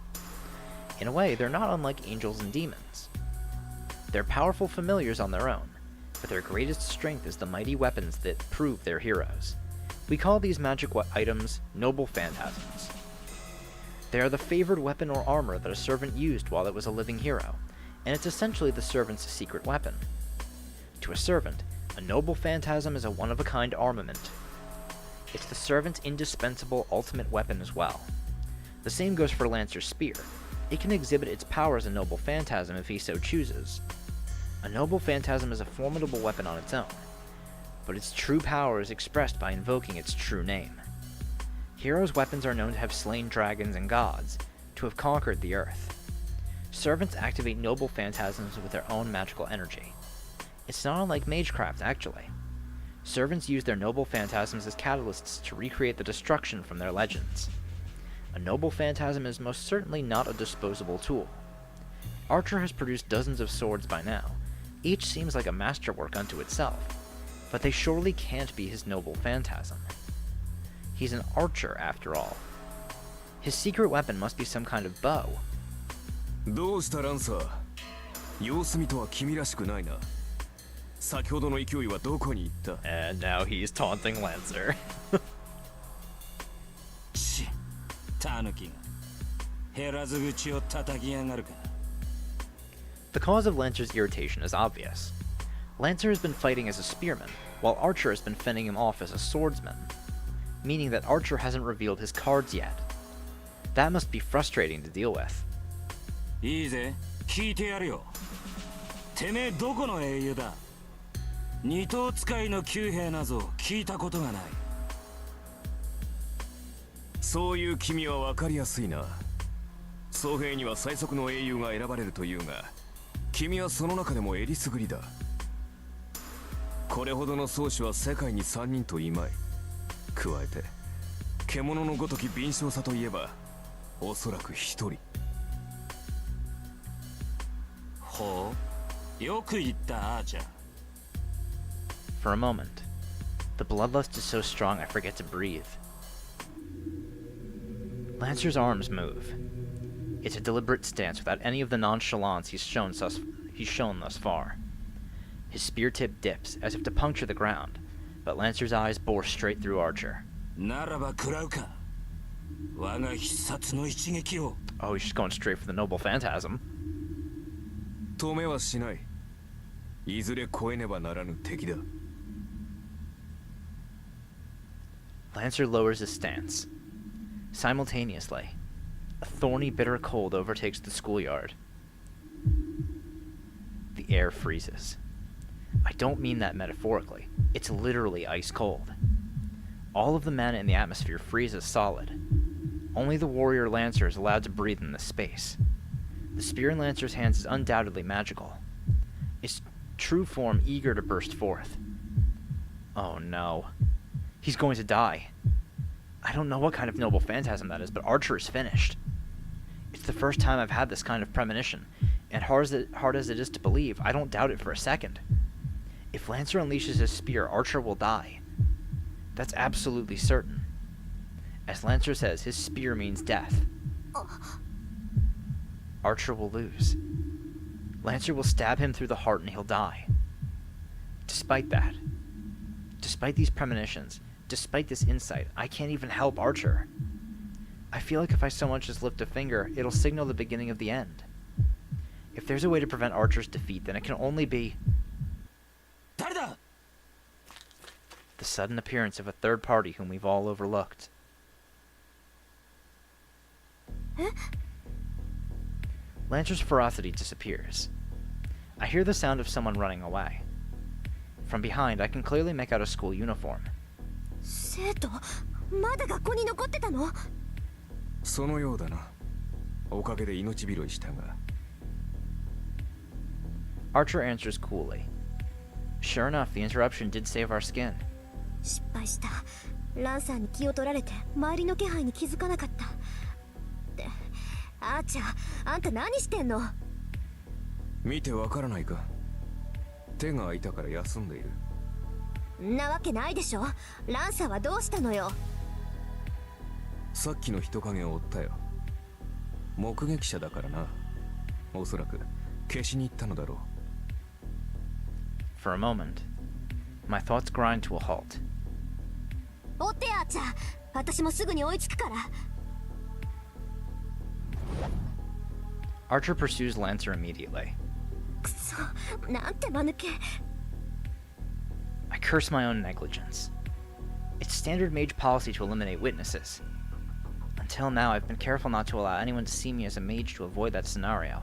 In a way, they're not unlike angels and demons. They're powerful familiars on their own, but their greatest strength is the mighty weapons that prove they're heroes. We call these magic items noble phantasms. They are the favored weapon or armor that a servant used while it was a living hero, and it's essentially the servant's secret weapon. To a servant, a noble phantasm is a one-of-a-kind armament. It's the servant's indispensable ultimate weapon as well. The same goes for Lancer's spear. It can exhibit its power as a noble phantasm if he so chooses. A noble phantasm is a formidable weapon on its own, but its true power is expressed by invoking its true name. Heroes' weapons are known to have slain dragons and gods, to have conquered the earth. Servants activate noble phantasms with their own magical energy. It's not unlike magecraft, actually. Servants use their noble phantasms as catalysts to recreate the destruction from their legends. A noble phantasm is most certainly not a disposable tool. Archer has produced dozens of swords by now. Each seems like a masterwork unto itself, but they surely can't be his noble phantasm. He's an archer, after all. His secret weapon must be some kind of bow. どうしたランサー。様子見とは君らしくないな。先ほどの勢いはどこに行った？ And now he's taunting Lancer. ち、タヌキが減らず口を叩きやがるか。 The cause of Lancer's irritation is obvious. Lancer has been fighting as a spearman, while Archer has been fending him off as a swordsman, meaning that Archer hasn't revealed his cards yet. That must be frustrating to deal with. いいぜ、聞いてやるよ。てめえどこの英雄だ？二等使いの旧兵なぞ聞いたことがない。そういう君は分かりやすいな。僧兵には最速の英雄が選ばれるというが、君はその中でもえりすぐりだ。これほどの宗師は世界に3人といまい。加えて獣のごとき敏捷さといえばおそらく一人。ほう、よく言ったアーチャー。 For a moment, the bloodlust is so strong I forget to breathe. Lancer's arms move. It's a deliberate stance without any of the nonchalance he's shown thus far. His spear tip dips as if to puncture the ground, but Lancer's eyes bore straight through Archer. ならば食らうか。我が必殺の一撃を。 Oh, he's just going straight for the noble phantasm. 止めはしない。いずれ越えねばならぬ敵だ。Lancer lowers his stance. Simultaneously, a thorny, bitter cold overtakes the schoolyard. The air freezes. I don't mean that metaphorically. It's literally ice cold. All of the mana in the atmosphere freezes solid. Only the warrior Lancer is allowed to breathe in this space. The spear in Lancer's hands is undoubtedly magical, its true form eager to burst forth. Oh no. He's going to die. I don't know what kind of noble phantasm that is, but Archer is finished. It's the first time I've had this kind of premonition, and hard as it is to believe, I don't doubt it for a second. If Lancer unleashes his spear, Archer will die. That's absolutely certain. As Lancer says, his spear means death. Archer will lose. Lancer will stab him through the heart and he'll die. Despite that, despite these premonitions, despite this insight, I can't even help Archer. I feel like if I so much as lift a finger, it'll signal the beginning of the end. If there's a way to prevent Archer's defeat, then it can only be 誰だ? the sudden appearance of a third party whom we've all overlooked. Lancer's ferocity disappears. I hear the sound of someone running away. From behind, I can clearly make out a school uniform. 生徒まだ学校に残ってたの？そのようだな。おかげで命拾いしたが。Archer answers coolly. Sure enough, the interruption did save our skin. 失敗した。ランサーに気を取られて周りの気配に気づかなかった。で、アーチャー、あんた何してんの？見てわからないか。手が空いたから休んでいる。んなわけないでしょ。ランサーはどうしたのよ。さっきの人影を追ったよ。目撃者だからな。おそらく消しに行ったのだろう。For a moment, my thoughts grind to a halt. 追ってアーチャー、私もすぐに追いつくから。Archer pursues Lancer immediately. くそ、なんて間抜け。I curse my own negligence. It's standard mage policy to eliminate witnesses. Until now, I've been careful not to allow anyone to see me as a mage to avoid that scenario.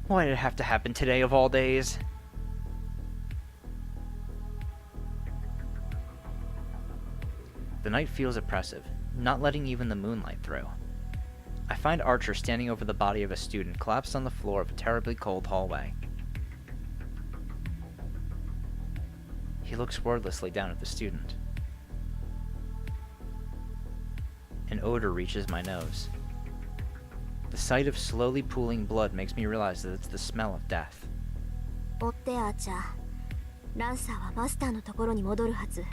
Why did it have to happen today of all days? The night feels oppressive, not letting even the moonlight through. I find Archer standing over the body of a student collapsed on the floor of a terribly cold hallway. He looks wordlessly down at the student. An odor reaches my nose. The sight of slowly pooling blood makes me realize that it's the smell of death. 追ってアーチャー。ランサーはマスターのところに戻るはず。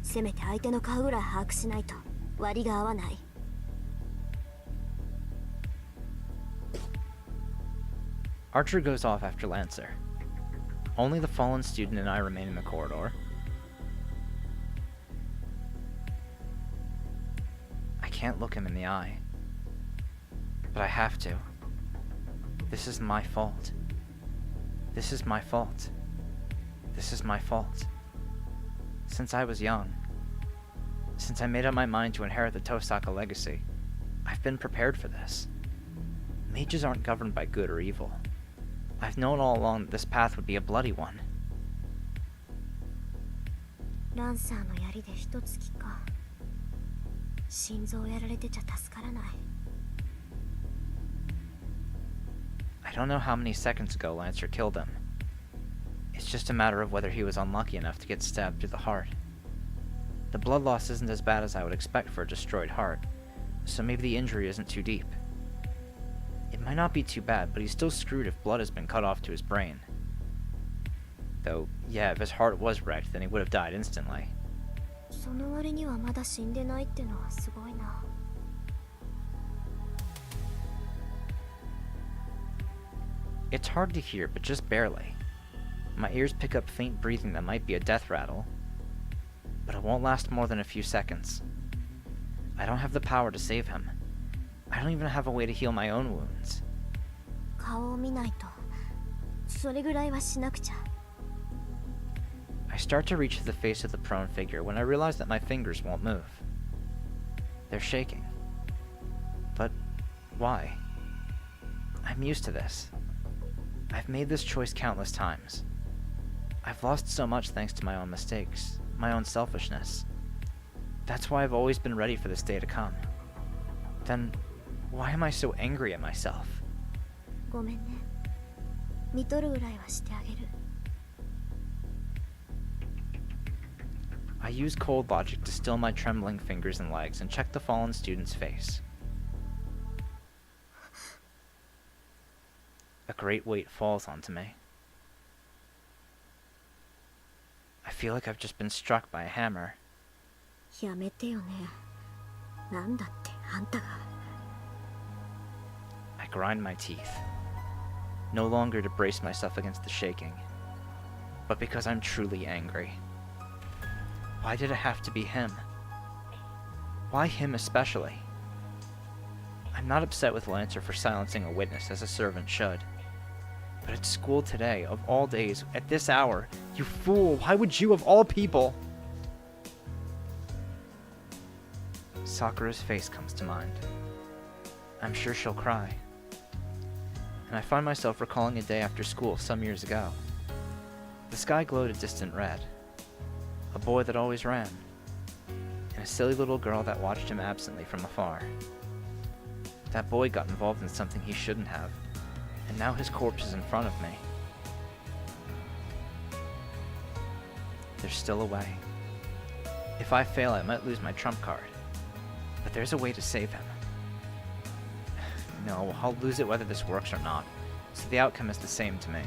せめて相手の顔ぐらい把握しないと割が合わない。Archer goes off after Lancer. Only the fallen student and I remain in the corridor. I can't look him in the eye. But I have to. This is my fault. This is my fault. This is my fault. Since I was young, since I made up my mind to inherit the Tosaka legacy, I've been prepared for this. Mages aren't governed by good or evil. I've known all along that this path would be a bloody one. ランサーの槍で一突きか。心臓やられてちゃ助からない。I don't know how many seconds ago Lancer killed him. It's just a matter of whether he was unlucky enough to get stabbed through the heart. The blood loss isn't as bad as I would expect for a destroyed heart, so maybe the injury isn't too deep. It might not be too bad, but he's still screwed if blood has been cut off to his brain. Though, yeah, if his heart was wrecked, then he would have died instantly. その割にはまだ死んでないってのはすごいな。It's hard to hear, but just barely. My ears pick up faint breathing that might be a death rattle, but it won't last more than a few seconds. I don't have the power to save him. I don't even have a way to heal my own wounds. 顔を見ないと。それぐらいはしなくちゃ。I start to reach for the face of the prone figure when I realize that my fingers won't move. They're shaking. But why? I'm used to this. I've made this choice countless times. I've lost so much thanks to my own mistakes, my own selfishness. That's why I've always been ready for this day to come. Then, why am I so angry at myself? ごめんね。見とるぐらいはしてあげる。I use cold logic to still my trembling fingers and legs and check the fallen student's face. A great weight falls onto me. I feel like I've just been struck by a hammer. やめてよね。なんだってあんたが。I grind my teeth, no longer to brace myself against the shaking, but because I'm truly angry. Why did it have to be him? Why him especially? I'm not upset with Lancer for silencing a witness as a servant should. But at school today, of all days, at this hour, you fool, why would you of all people? Sakura's face comes to mind. I'm sure she'll cry. And I find myself recalling a day after school some years ago. The sky glowed a distant red. A boy that always ran, and a silly little girl that watched him absently from afar. That boy got involved in something he shouldn't have, and now his corpse is in front of me. There's still a way. If I fail, I might lose my trump card, but there's a way to save him. No, I'll lose it whether this works or not, so the outcome is the same to me.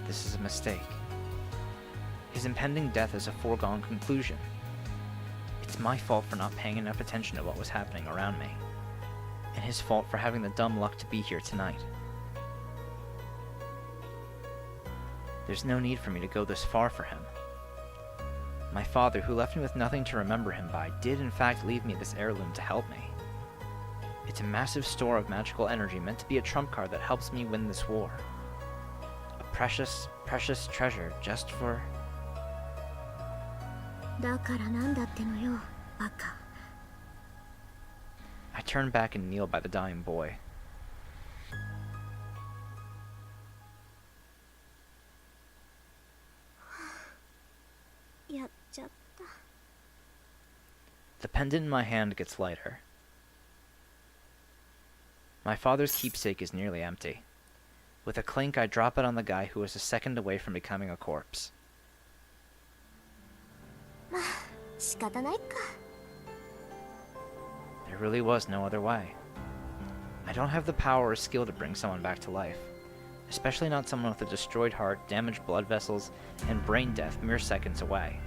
This is a mistake. His impending death is a foregone conclusion. It's my fault for not paying enough attention to what was happening around me, and his fault for having the dumb luck to be here tonight. There's no need for me to go this far for him. My father, who left me with nothing to remember him by, did in fact leave me this heirloom to help me. It's a massive store of magical energy meant to be a trump card that helps me win this war. A precious, precious treasure just for... だからなんだってのよ、バカ。I turn back and kneel by the dying boy. やっちゃった。The pendant in my hand gets lighter. My father's keepsake is nearly empty. With a clink, I drop it on the guy who is a second away from becoming a corpse. まあ、仕方ないか。There really was no other way. I don't have the power or skill to bring someone back to life, especially not someone with a destroyed heart, damaged blood vessels, and brain death mere seconds away.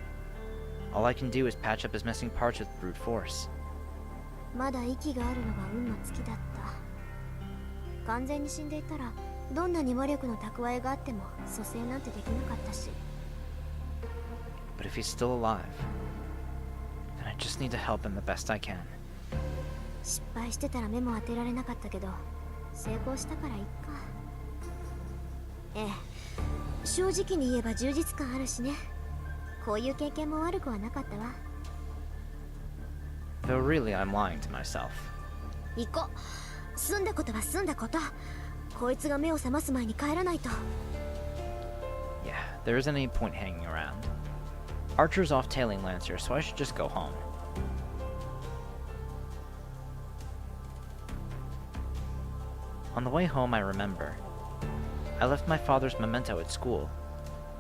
All I can do is patch up his missing parts with brute force. まだ息があるのが運の尽きだった。完全に死んでいたら、どんなに魔力の蓄えがあっても蘇生なんてできなかったし。But if he's still alive, then I just need to help him the best I can. 失敗してたら目も当てられなかったけど、成功したからいっか。ええ、正直に言えば充実感あるしね。こういう経験も悪くはなかったわ。Though really I'm lying to myself. 行こう。済んだことは済んだこと。こいつが目を覚ます前に帰らないと。Yeah, there isn't any point hanging around. Archer's off tailing Lancer, so I should just go home. On the way home, I remember. I left my father's memento at school,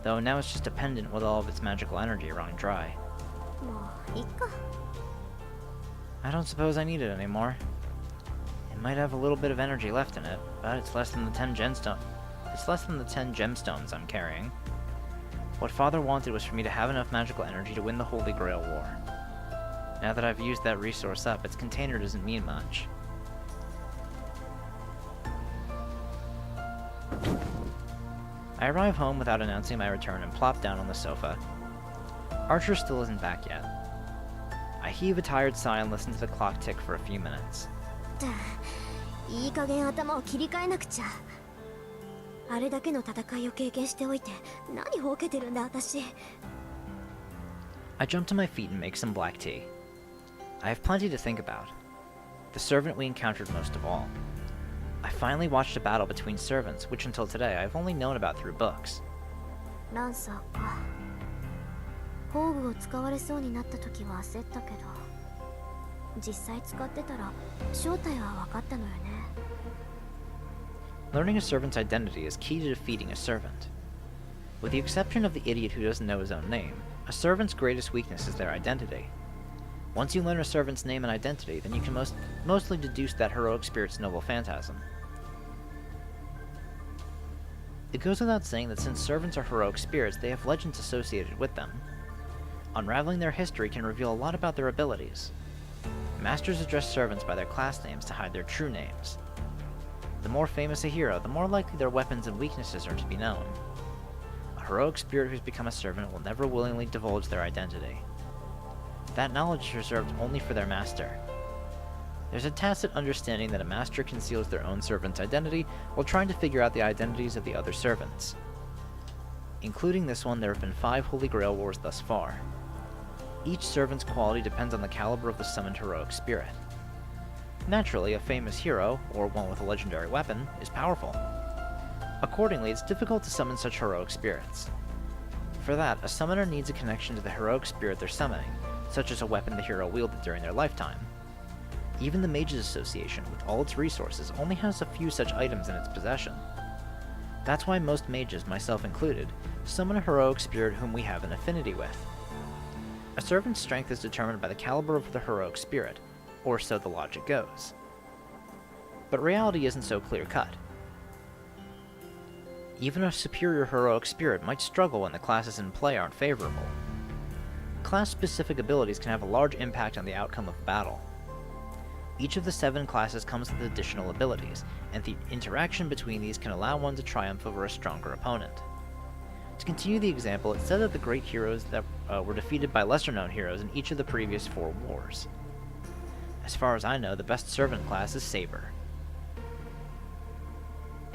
though now it's just a pendant with all of its magical energy running dry. もういいか。I don't suppose I need it anymore. It might have a little bit of energy left in it, but it's less than the 10 gemstones I'm carrying. What Father wanted was for me to have enough magical energy to win the Holy Grail War. Now that I've used that resource up, its container doesn't mean much. I arrive home without announcing my return and plop down on the sofa. Archer still isn't back yet. I heave a tired sigh and listen to the clock tick for a few minutes. いい加減頭を切り替えなくちゃ。あれだけの戦いを経験しておいて何ほうけてるんだ私。I jump to my feet and make some black tea. I have plenty to think about. The servant we encountered most of all. I finally watched a battle between servants, which until today I've only known about through books. ランサーか。宝具を使われそうになった時は焦ったけど、実際使ってたら正体は分かったのよね。Learning a servant's identity is key to defeating a servant. With the exception of the idiot who doesn't know his own name, a servant's greatest weakness is their identity. Once you learn a servant's name and identity, then you can mostly deduce that heroic spirit's noble phantasm. It goes without saying that since servants are heroic spirits, they have legends associated with them. Unraveling their history can reveal a lot about their abilities. Masters address servants by their class names to hide their true names. The more famous a hero, the more likely their weapons and weaknesses are to be known. A heroic spirit who's become a servant will never willingly divulge their identity. That knowledge is reserved only for their master. There's a tacit understanding that a master conceals their own servant's identity while trying to figure out the identities of the other servants. Including this one, there have been 5 Holy Grail Wars thus far. Each servant's quality depends on the caliber of the summoned heroic spirit. Naturally, a famous hero, or one with a legendary weapon, is powerful. Accordingly, it's difficult to summon such heroic spirits. For that, a summoner needs a connection to the heroic spirit they're summoning, such as a weapon the hero wielded during their lifetime. Even the Mages Association, with all its resources, only has a few such items in its possession. That's why most mages, myself included, summon a heroic spirit whom we have an affinity with. A servant's strength is determined by the caliber of the heroic spirit, or so the logic goes. But reality isn't so clear-cut. Even a superior heroic spirit might struggle when the classes in play aren't favorable. Class-specific abilities can have a large impact on the outcome of a battle. Each of the 7 classes comes with additional abilities, and the interaction between these can allow one to triumph over a stronger opponent. To continue the example, it's said that the great heroes that were defeated by lesser-known heroes in each of the previous 4 wars. As far as I know, the best servant class is Saber.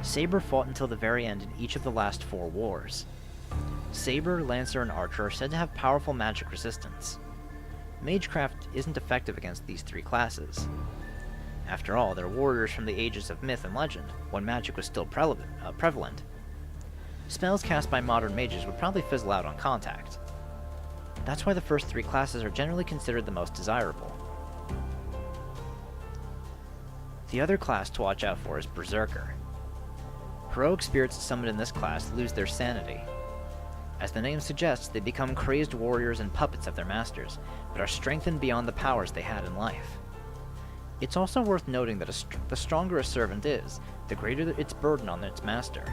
Saber fought until the very end in each of the last 4 wars. Saber, Lancer, and Archer are said to have powerful magic resistance. Magecraft isn't effective against these 3 classes. After all, they're warriors from the ages of myth and legend, when magic was still prevalent. Spells cast by modern mages would probably fizzle out on contact. That's why the first 3 classes are generally considered the most desirable. The other class to watch out for is Berserker. Heroic spirits summoned in this class lose their sanity. As the name suggests, they become crazed warriors and puppets of their masters, but are strengthened beyond the powers they had in life. It's also worth noting that the stronger a servant is, the greater its burden on its master.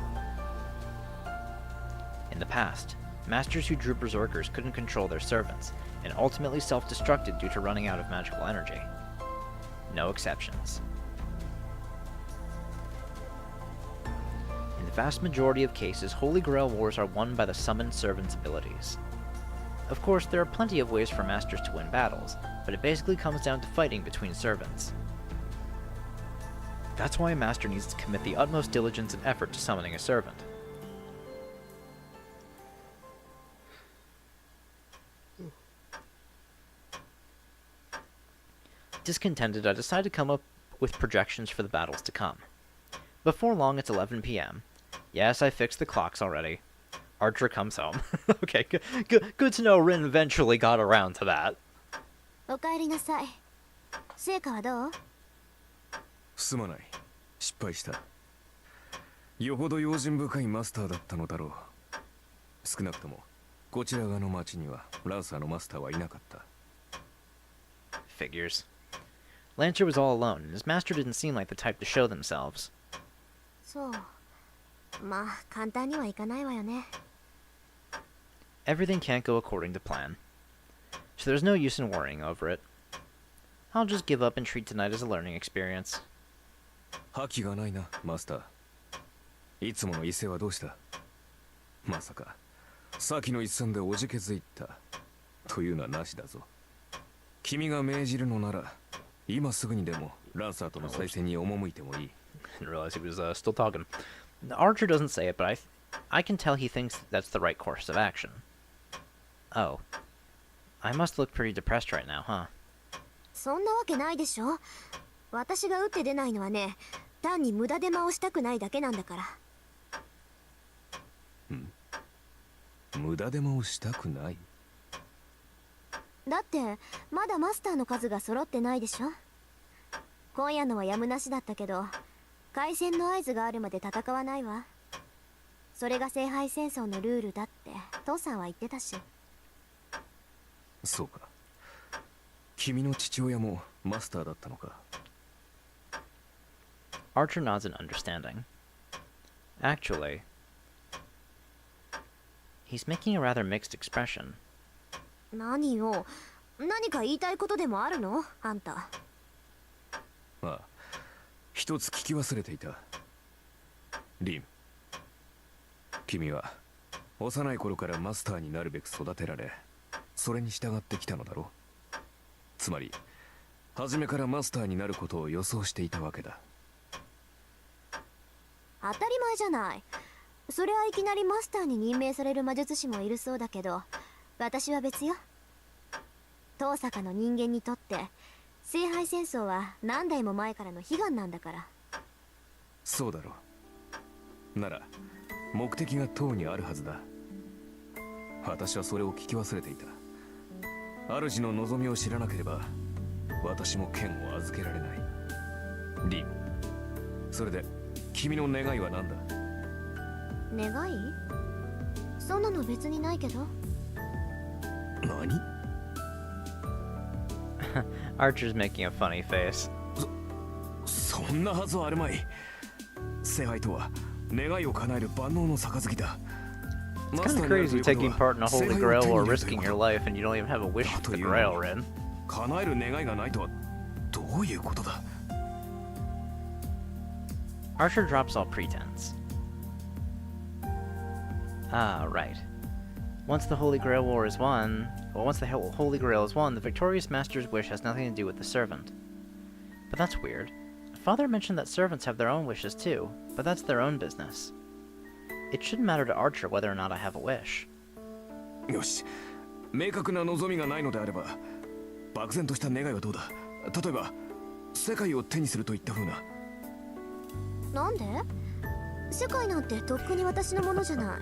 In the past, masters who drew berserkers couldn't control their servants, and ultimately self-destructed due to running out of magical energy. No exceptions. In the vast majority of cases, Holy Grail Wars are won by the summoned servant's abilities. Of course, there are plenty of ways for masters to win battles, but it basically comes down to fighting between servants. That's why a master needs to commit the utmost diligence and effort to summoning a servant. Discontented, I decide to come up with projections for the battles to come. Before long, it's 11 p.m. Yes, I fixed the clocks already. Archer comes home. Okay, good to know Rin eventually got around to that. おかえりなさい。成果はどう？すまない。失敗した。よほど用心深いマスターだったのだろう。少なくともこちら側の町にはランサーのマスターはいなかった。Figures. Lancer was all alone, and his master didn't seem like the type to show themselves. そう。まあ簡単にはいかないわよね。 Everything can't go according to plan, so there's no use in worrying over it. I'll just give up and treat tonight as a learning experience. 覇気がないな、マスター。いつもの威勢はどうした？まさか先の一戦でおじけづいたというのはなしだぞ。君が命じるのなら今すぐにでもランサーとの再戦に赴いてもいい。 I didn't realize he was still talking. The Archer doesn't say it, but I can tell he thinks that's the right course of action. Oh. I must look pretty depressed right now, huh? そんなわけないでしょ。私が打って出ないのはね、単に無駄手間をしたくないだけなんだから。無駄手間をしたくない？だってまだマスターの数が揃ってないでしょ。今夜のはやむなしだったけど、開戦の合図があるまで戦わないわ。それが聖杯戦争のルールだって父さんは言ってたし。そうか。君の父親もマスターだったのか。 Archer nods in understanding. Actually, he's making a rather mixed expression. 何よ、何か言いたいことでもあるのあんた。ああ、一つ聞き忘れていた。リン、君は幼い頃からマスターになるべく育てられ、それに従ってきたのだろう。つまり初めからマスターになることを予想していたわけだ。当たり前じゃない。そりゃいきなりマスターに任命される魔術師もいるそうだけど、私は別よ。遠坂の人間にとって聖杯戦争は何代も前からの悲願なんだから。そうだろう。なら目的が塔にあるはずだ。私はそれを聞き忘れていた。主の望みを知らなければ私も剣を預けられない。リン、それで君の願いは何だ？願い？そんなの別にないけど。何？ Archer's making a funny face. そんなはずはあるまい。聖杯とは願いを叶える万能の杯だ。 It's kind of crazy taking part in a holy grail or risking your life and you don't even have a wish for the grail, Rin. 叶える願いがないとはどういうことだ？ Archer drops all pretense. Ah, right. Once the Holy Grail War is won, once the Holy Grail is won, the victorious master's wish has nothing to do with the servant. But that's weird. Father mentioned that servants have their own wishes too, but that's their own business. It shouldn't matter to Archer whether or not I have a wish. よし、明確な望みがないのであれば、漠然とした願いはどうだ？例えば、世界を手にするといった風な。なんで？世界なんてとっくに私のものじゃない。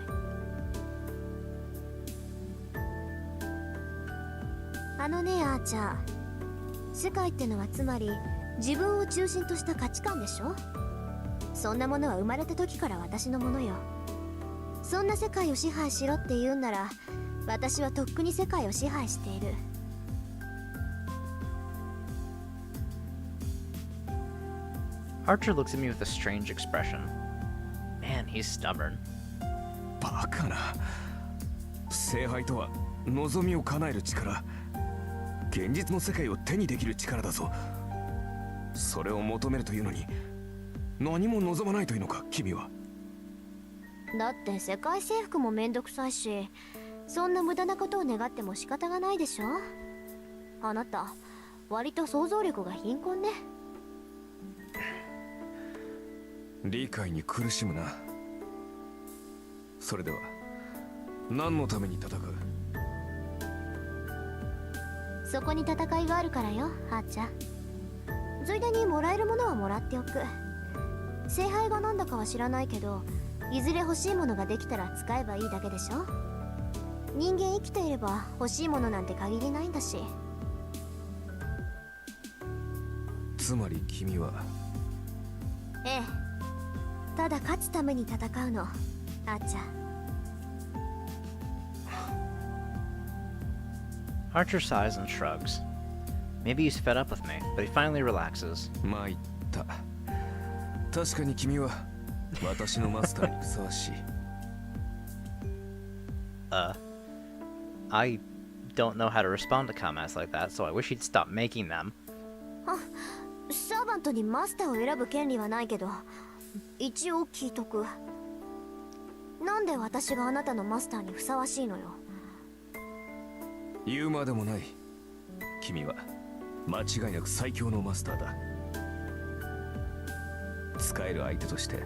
あのね、アーチャー。世界ってのはつまり自分を中心とした価値観でしょ？そんなものは生まれた時から私のものよ。そんな世界を支配しろって言うんなら、私はとっくに世界を支配している。Archer looks at me with a strange expression. Man, he's stubborn. バカな。聖杯とは望みを叶える力、現実の世界を手にできる力だぞ。それを求めるというのに何も望まないというのか、君は。だって世界征服もめんどくさいし、そんな無駄なことを願っても仕方がないでしょ。あなた割と想像力が貧困ね。理解に苦しむな。それでは何のために戦う？そこに戦いがあるからよ、ハーチャ。ついでにもらえるものはもらっておく。聖杯がなんだかは知らないけど、いずれ欲しいものができたら使えばいいだけでしょ。人間生きていれば欲しいものなんて限りないんだし。つまり君は。ええ、ただ勝つために戦うの、アーチャー。Archer sighs and shrugs. Maybe he's fed up with me, but he finally relaxes. 参った。確かに君は私のマスターにふさわしい。I don't know how to respond to comments like that, so I wish he'd stop making them. サーバントにマスターを選ぶ権利はないけど、一応聞いとく。なんで私があなたのマスターにふさわしいのよ。言うまでもない。君は間違いなく最強のマスターだ。使える相手として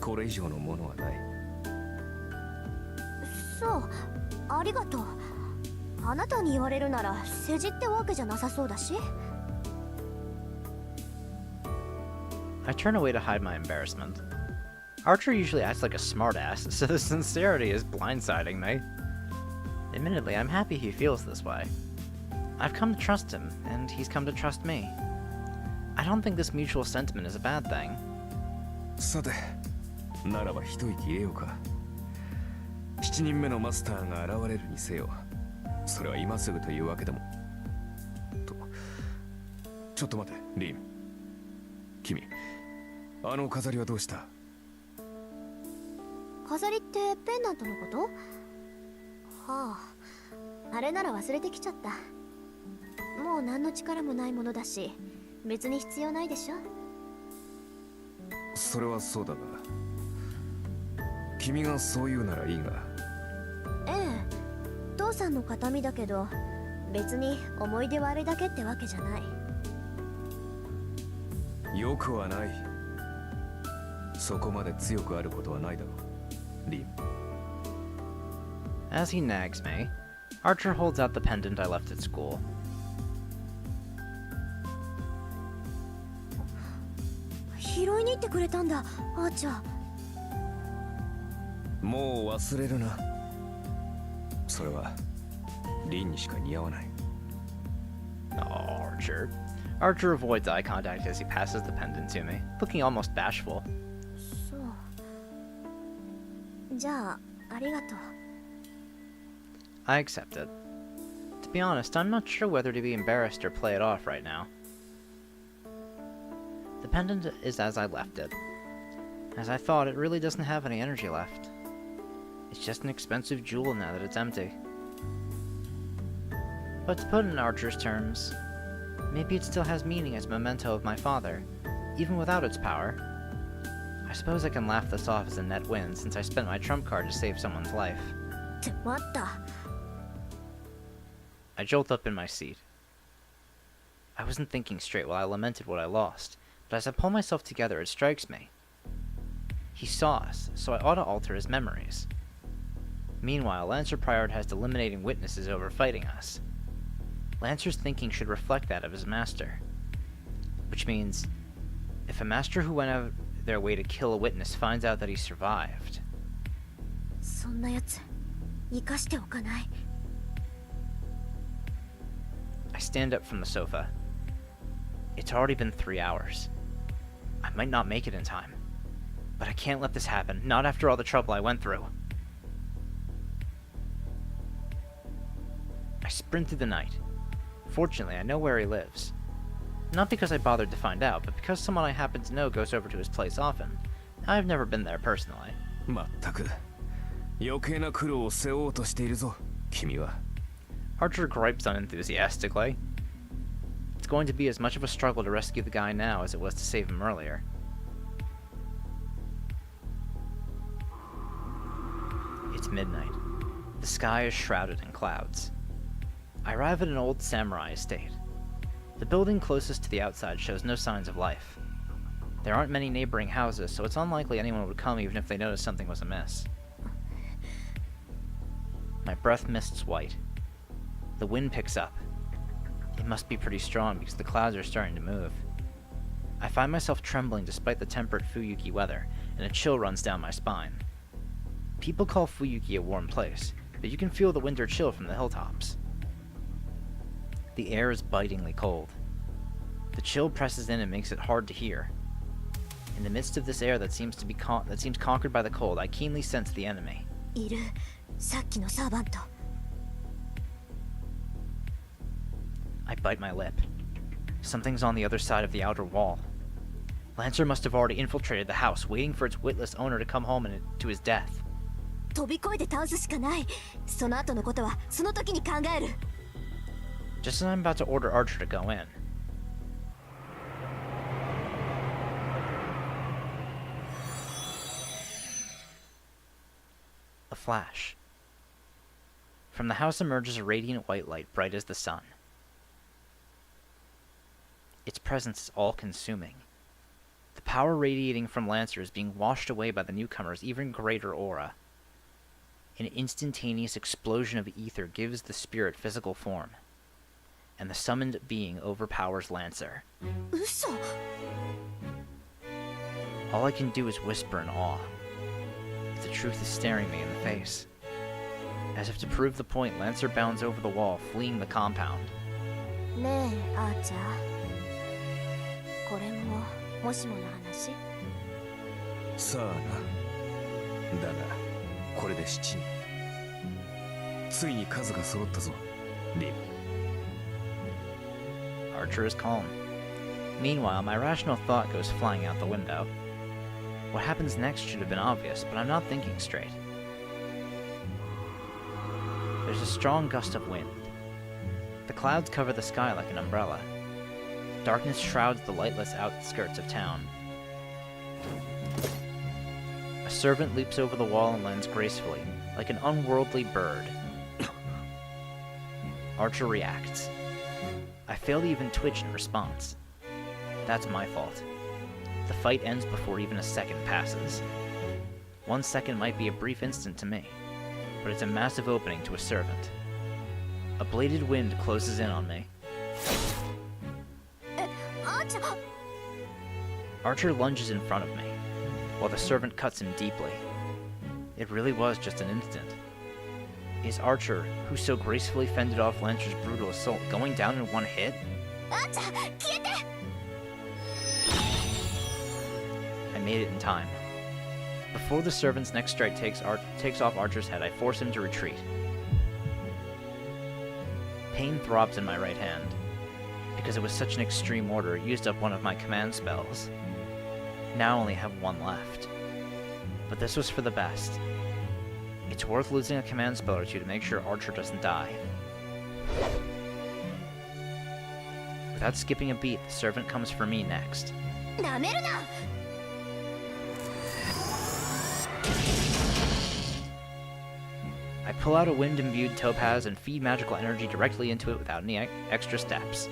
これ以上のものはない。そう、ありがとう。あなたに言われるなら世辞ってわけじゃなさそうだし。I turn away to hide my embarrassment. Archer usually acts like a smartass, so the sincerity is blindsiding me. Admittedly, I'm happy he feels this way. I've come to trust him, and he's come to trust me. I don't think this mutual sentiment is a bad thing. さて、ならば一息入れようか。7人目のマスターが現れるにせよ、それは今すぐというわけでも。ちょっと待て、リン。君、あの飾りはどうした？飾りってペンダントのこと？はあ、あれなら忘れてきちゃった。もう何の力もないものだし、別に必要ないでしょ。それはそうだが、君がそう言うならいいが。ええ、父さんの形見だけど、別に思い出はあれだけってわけじゃない。よくはない。そこまで強くあることはないだろう、リン。As he nags me, Archer holds out the pendant I left at school. 拾いに行ってくれたんだ、あーちゃん。もう忘れるな。それはリンにしか似合わない。Oh, Archer. Archer avoids eye contact as he passes the pendant to me, looking almost bashful. そう。じゃあ、ありがとう。I accept it. To be honest, I'm not sure whether to be embarrassed or play it off right now. The pendant is as I left it. As I thought, it really doesn't have any energy left. It's just an expensive jewel now that it's empty. But to put it in Archer's terms, maybe it still has meaning as a memento of my father, even without its power. I suppose I can laugh this off as a net win since I spent my trump card to save someone's life. って待った。I jolt up in my seat. I wasn't thinking straight while I lamented what I lost, but as I pull myself together, it strikes me. He saw us, so I ought to alter his memories. Meanwhile, Lancer prioritized eliminating witnesses over fighting us. Lancer's thinking should reflect that of his master. Which means, if a master who went out their way to kill a witness finds out that he survived... そんなやつ、生かしておかない。I stand up from the sofa. It's already been 3 hours. I might not make it in time. But I can't let this happen, not after all the trouble I went through. I sprint through the night. Fortunately, I know where he lives. Not because I bothered to find out, but because someone I happen to know goes over to his place often. I've never been there personally. まったく余計な苦労を背負おうとしているぞ、君は。Archer gripes unenthusiastically. It's going to be as much of a struggle to rescue the guy now as it was to save him earlier. It's midnight. The sky is shrouded in clouds. I arrive at an old samurai estate. The building closest to the outside shows no signs of life. There aren't many neighboring houses, so it's unlikely anyone would come even if they noticed something was amiss. My breath mists white. The wind picks up. It must be pretty strong because the clouds are starting to move. I find myself trembling despite the temperate Fuyuki weather, and a chill runs down my spine. People call Fuyuki a warm place, but you can feel the winter chill from the hilltops. The air is bitingly cold. The chill presses in and makes it hard to hear. In the midst of this air that seems conquered by the cold, I keenly sense the enemy. いる、さっきのサーバント。I bite my lip. Something's on the other side of the outer wall. Lancer must have already infiltrated the house, waiting for its witless owner to come home and to his death. 飛び越えて倒すしかない。その後のことはその時に考える。 Just as I'm about to order Archer to go in, a flash. From the house emerges a radiant white light, bright as the sun. Its presence is all-consuming. The power radiating from Lancer is being washed away by the newcomer's even greater aura. An instantaneous explosion of ether gives the spirit physical form, and the summoned being overpowers Lancer. 嘘。 All I can do is whisper in awe. The truth is staring me in the face. As if to prove the point, Lancer bounds over the wall, fleeing the compound. ねえ、アーチャー。これももしもの話？さあな。だがこれで7人。ついに数が揃ったぞ、リン。 Archer is calm. Meanwhile, my rational thought goes flying out the window. What happens next should have been obvious, but I'm not thinking straight. There's a strong gust of wind. The clouds cover the sky like an umbrella. Darkness shrouds the lightless outskirts of town. A servant leaps over the wall and lands gracefully, like an unworldly bird. Archer reacts. I fail to even twitch in response. That's my fault. The fight ends before even a second passes. 1 second might be a brief instant to me, but it's a massive opening to a servant. A bladed wind closes in on me. アーチャー。 Archer lunges in front of me, while the servant cuts him deeply. It really was just an instant. Is Archer, who so gracefully fended off Lancer's brutal assault, going down in one hit? アーチャー、消えて。 I made it in time. Before the servant's next strike takes off Archer's head, I force him to retreat. Pain throbs in my right hand. Because it was such an extreme order, it used up one of my command spells. Now I only have one left. But this was for the best. It's worth losing a command spell or two to make sure Archer doesn't die. Without skipping a beat, the servant comes for me next. なめるな。 I pull out a wind-imbued topaz and feed magical energy directly into it without any extra steps.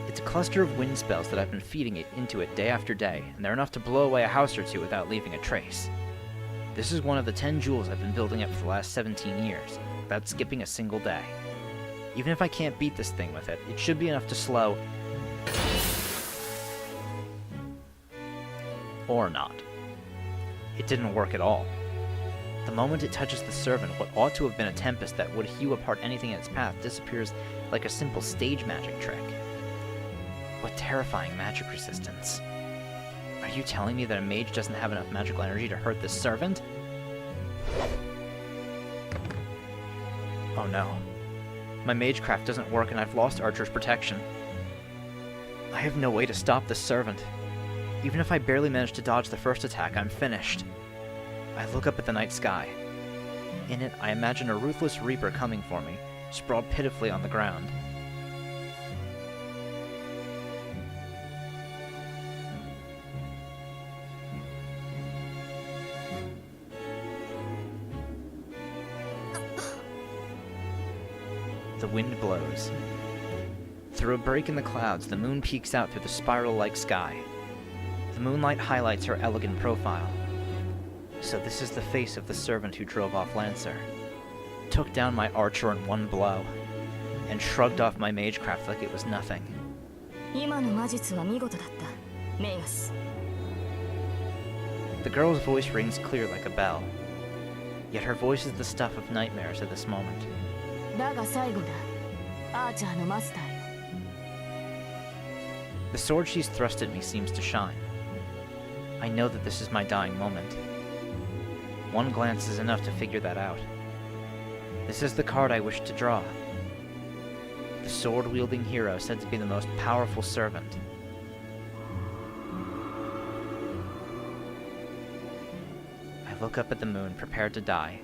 It's a cluster of wind spells that I've been feeding into it day after day, and they're enough to blow away a house or two without leaving a trace. This is one of the 10 jewels I've been building up for the last 17 years, without skipping a single day. Even if I can't beat this thing with it, it should be enough to slow... or not. It didn't work at all. The moment it touches the servant, what ought to have been a tempest that would hew apart anything in its path disappears like a simple stage magic trick. What terrifying magic resistance. Are you telling me that a mage doesn't have enough magical energy to hurt this servant? Oh no. My magecraft doesn't work and I've lost Archer's protection. I have no way to stop this servant. Even if I barely manage to dodge the first attack, I'm finished. I look up at the night sky. In it, I imagine a ruthless reaper coming for me, sprawled pitifully on the ground. The wind blows. Through a break in the clouds, the moon peeks out through the spiral-like sky. The moonlight highlights her elegant profile. So this is the face of the servant who drove off Lancer, took down my archer in one blow, and shrugged off my magecraft like it was nothing. 今の魔術は見事だった、メイガス。 The girl's voice rings clear like a bell, yet her voice is the stuff of nightmares at this moment. だが最後だ、アーチャーのマスターよ。 The sword she's thrust at me seems to shine. I know that this is my dying moment. One glance is enough to figure that out. This is the card I wish to draw. the sword-wielding hero said to be the most powerful servant. I look up at the moon, prepared to die.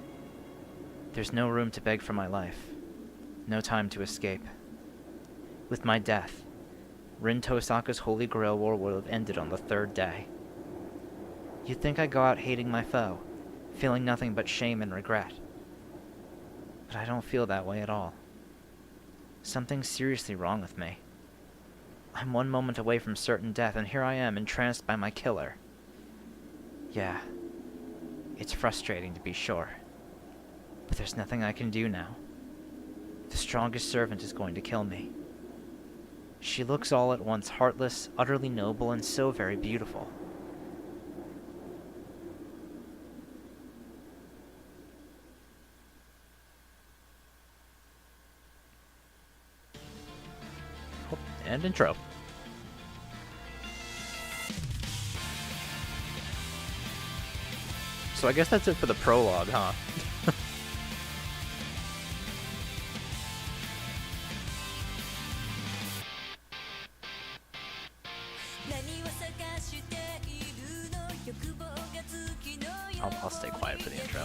There's no room to beg for my life. No time to escape. With my death, Rin Tosaka's Holy Grail War would have ended on the third day. You'd think I'd go out hating my foe, feeling nothing but shame and regret. But I don't feel that way at all. Something's seriously wrong with me. I'm one moment away from certain death, and here I am, entranced by my killer. Yeah, it's frustrating to be sure. But there's nothing I can do now. The strongest servant is going to kill me. She looks all at once heartless, utterly noble, and so very beautiful. Oh, and intro. So I guess that's it for the prologue, huh? I'll stay quiet for the intro.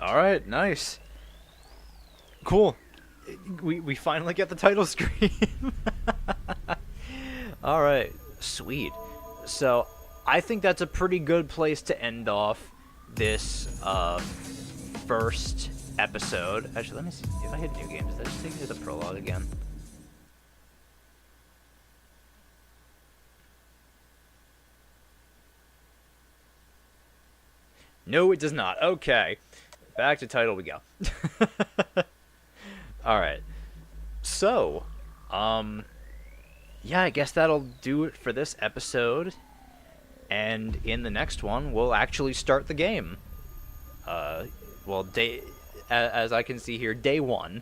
Alright, nice. Cool. We finally get the title screen. Alright, sweet. So, I think that's a pretty good place to end off this first episode. Actually, let me see. If I hit new game, does that just take me to the prologue again? No, it does not. Okay. Back to title we go. Alright. So, yeah, I guess that'll do it for this episode. And in the next one, we'll actually start the game. Well, as I can see here, day 1.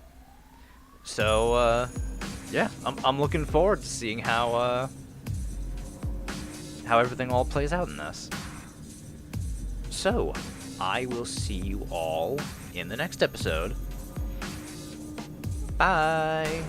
So, yeah, I'm looking forward to seeing how everything all plays out in this. So, I will see you all in the next episode. Bye!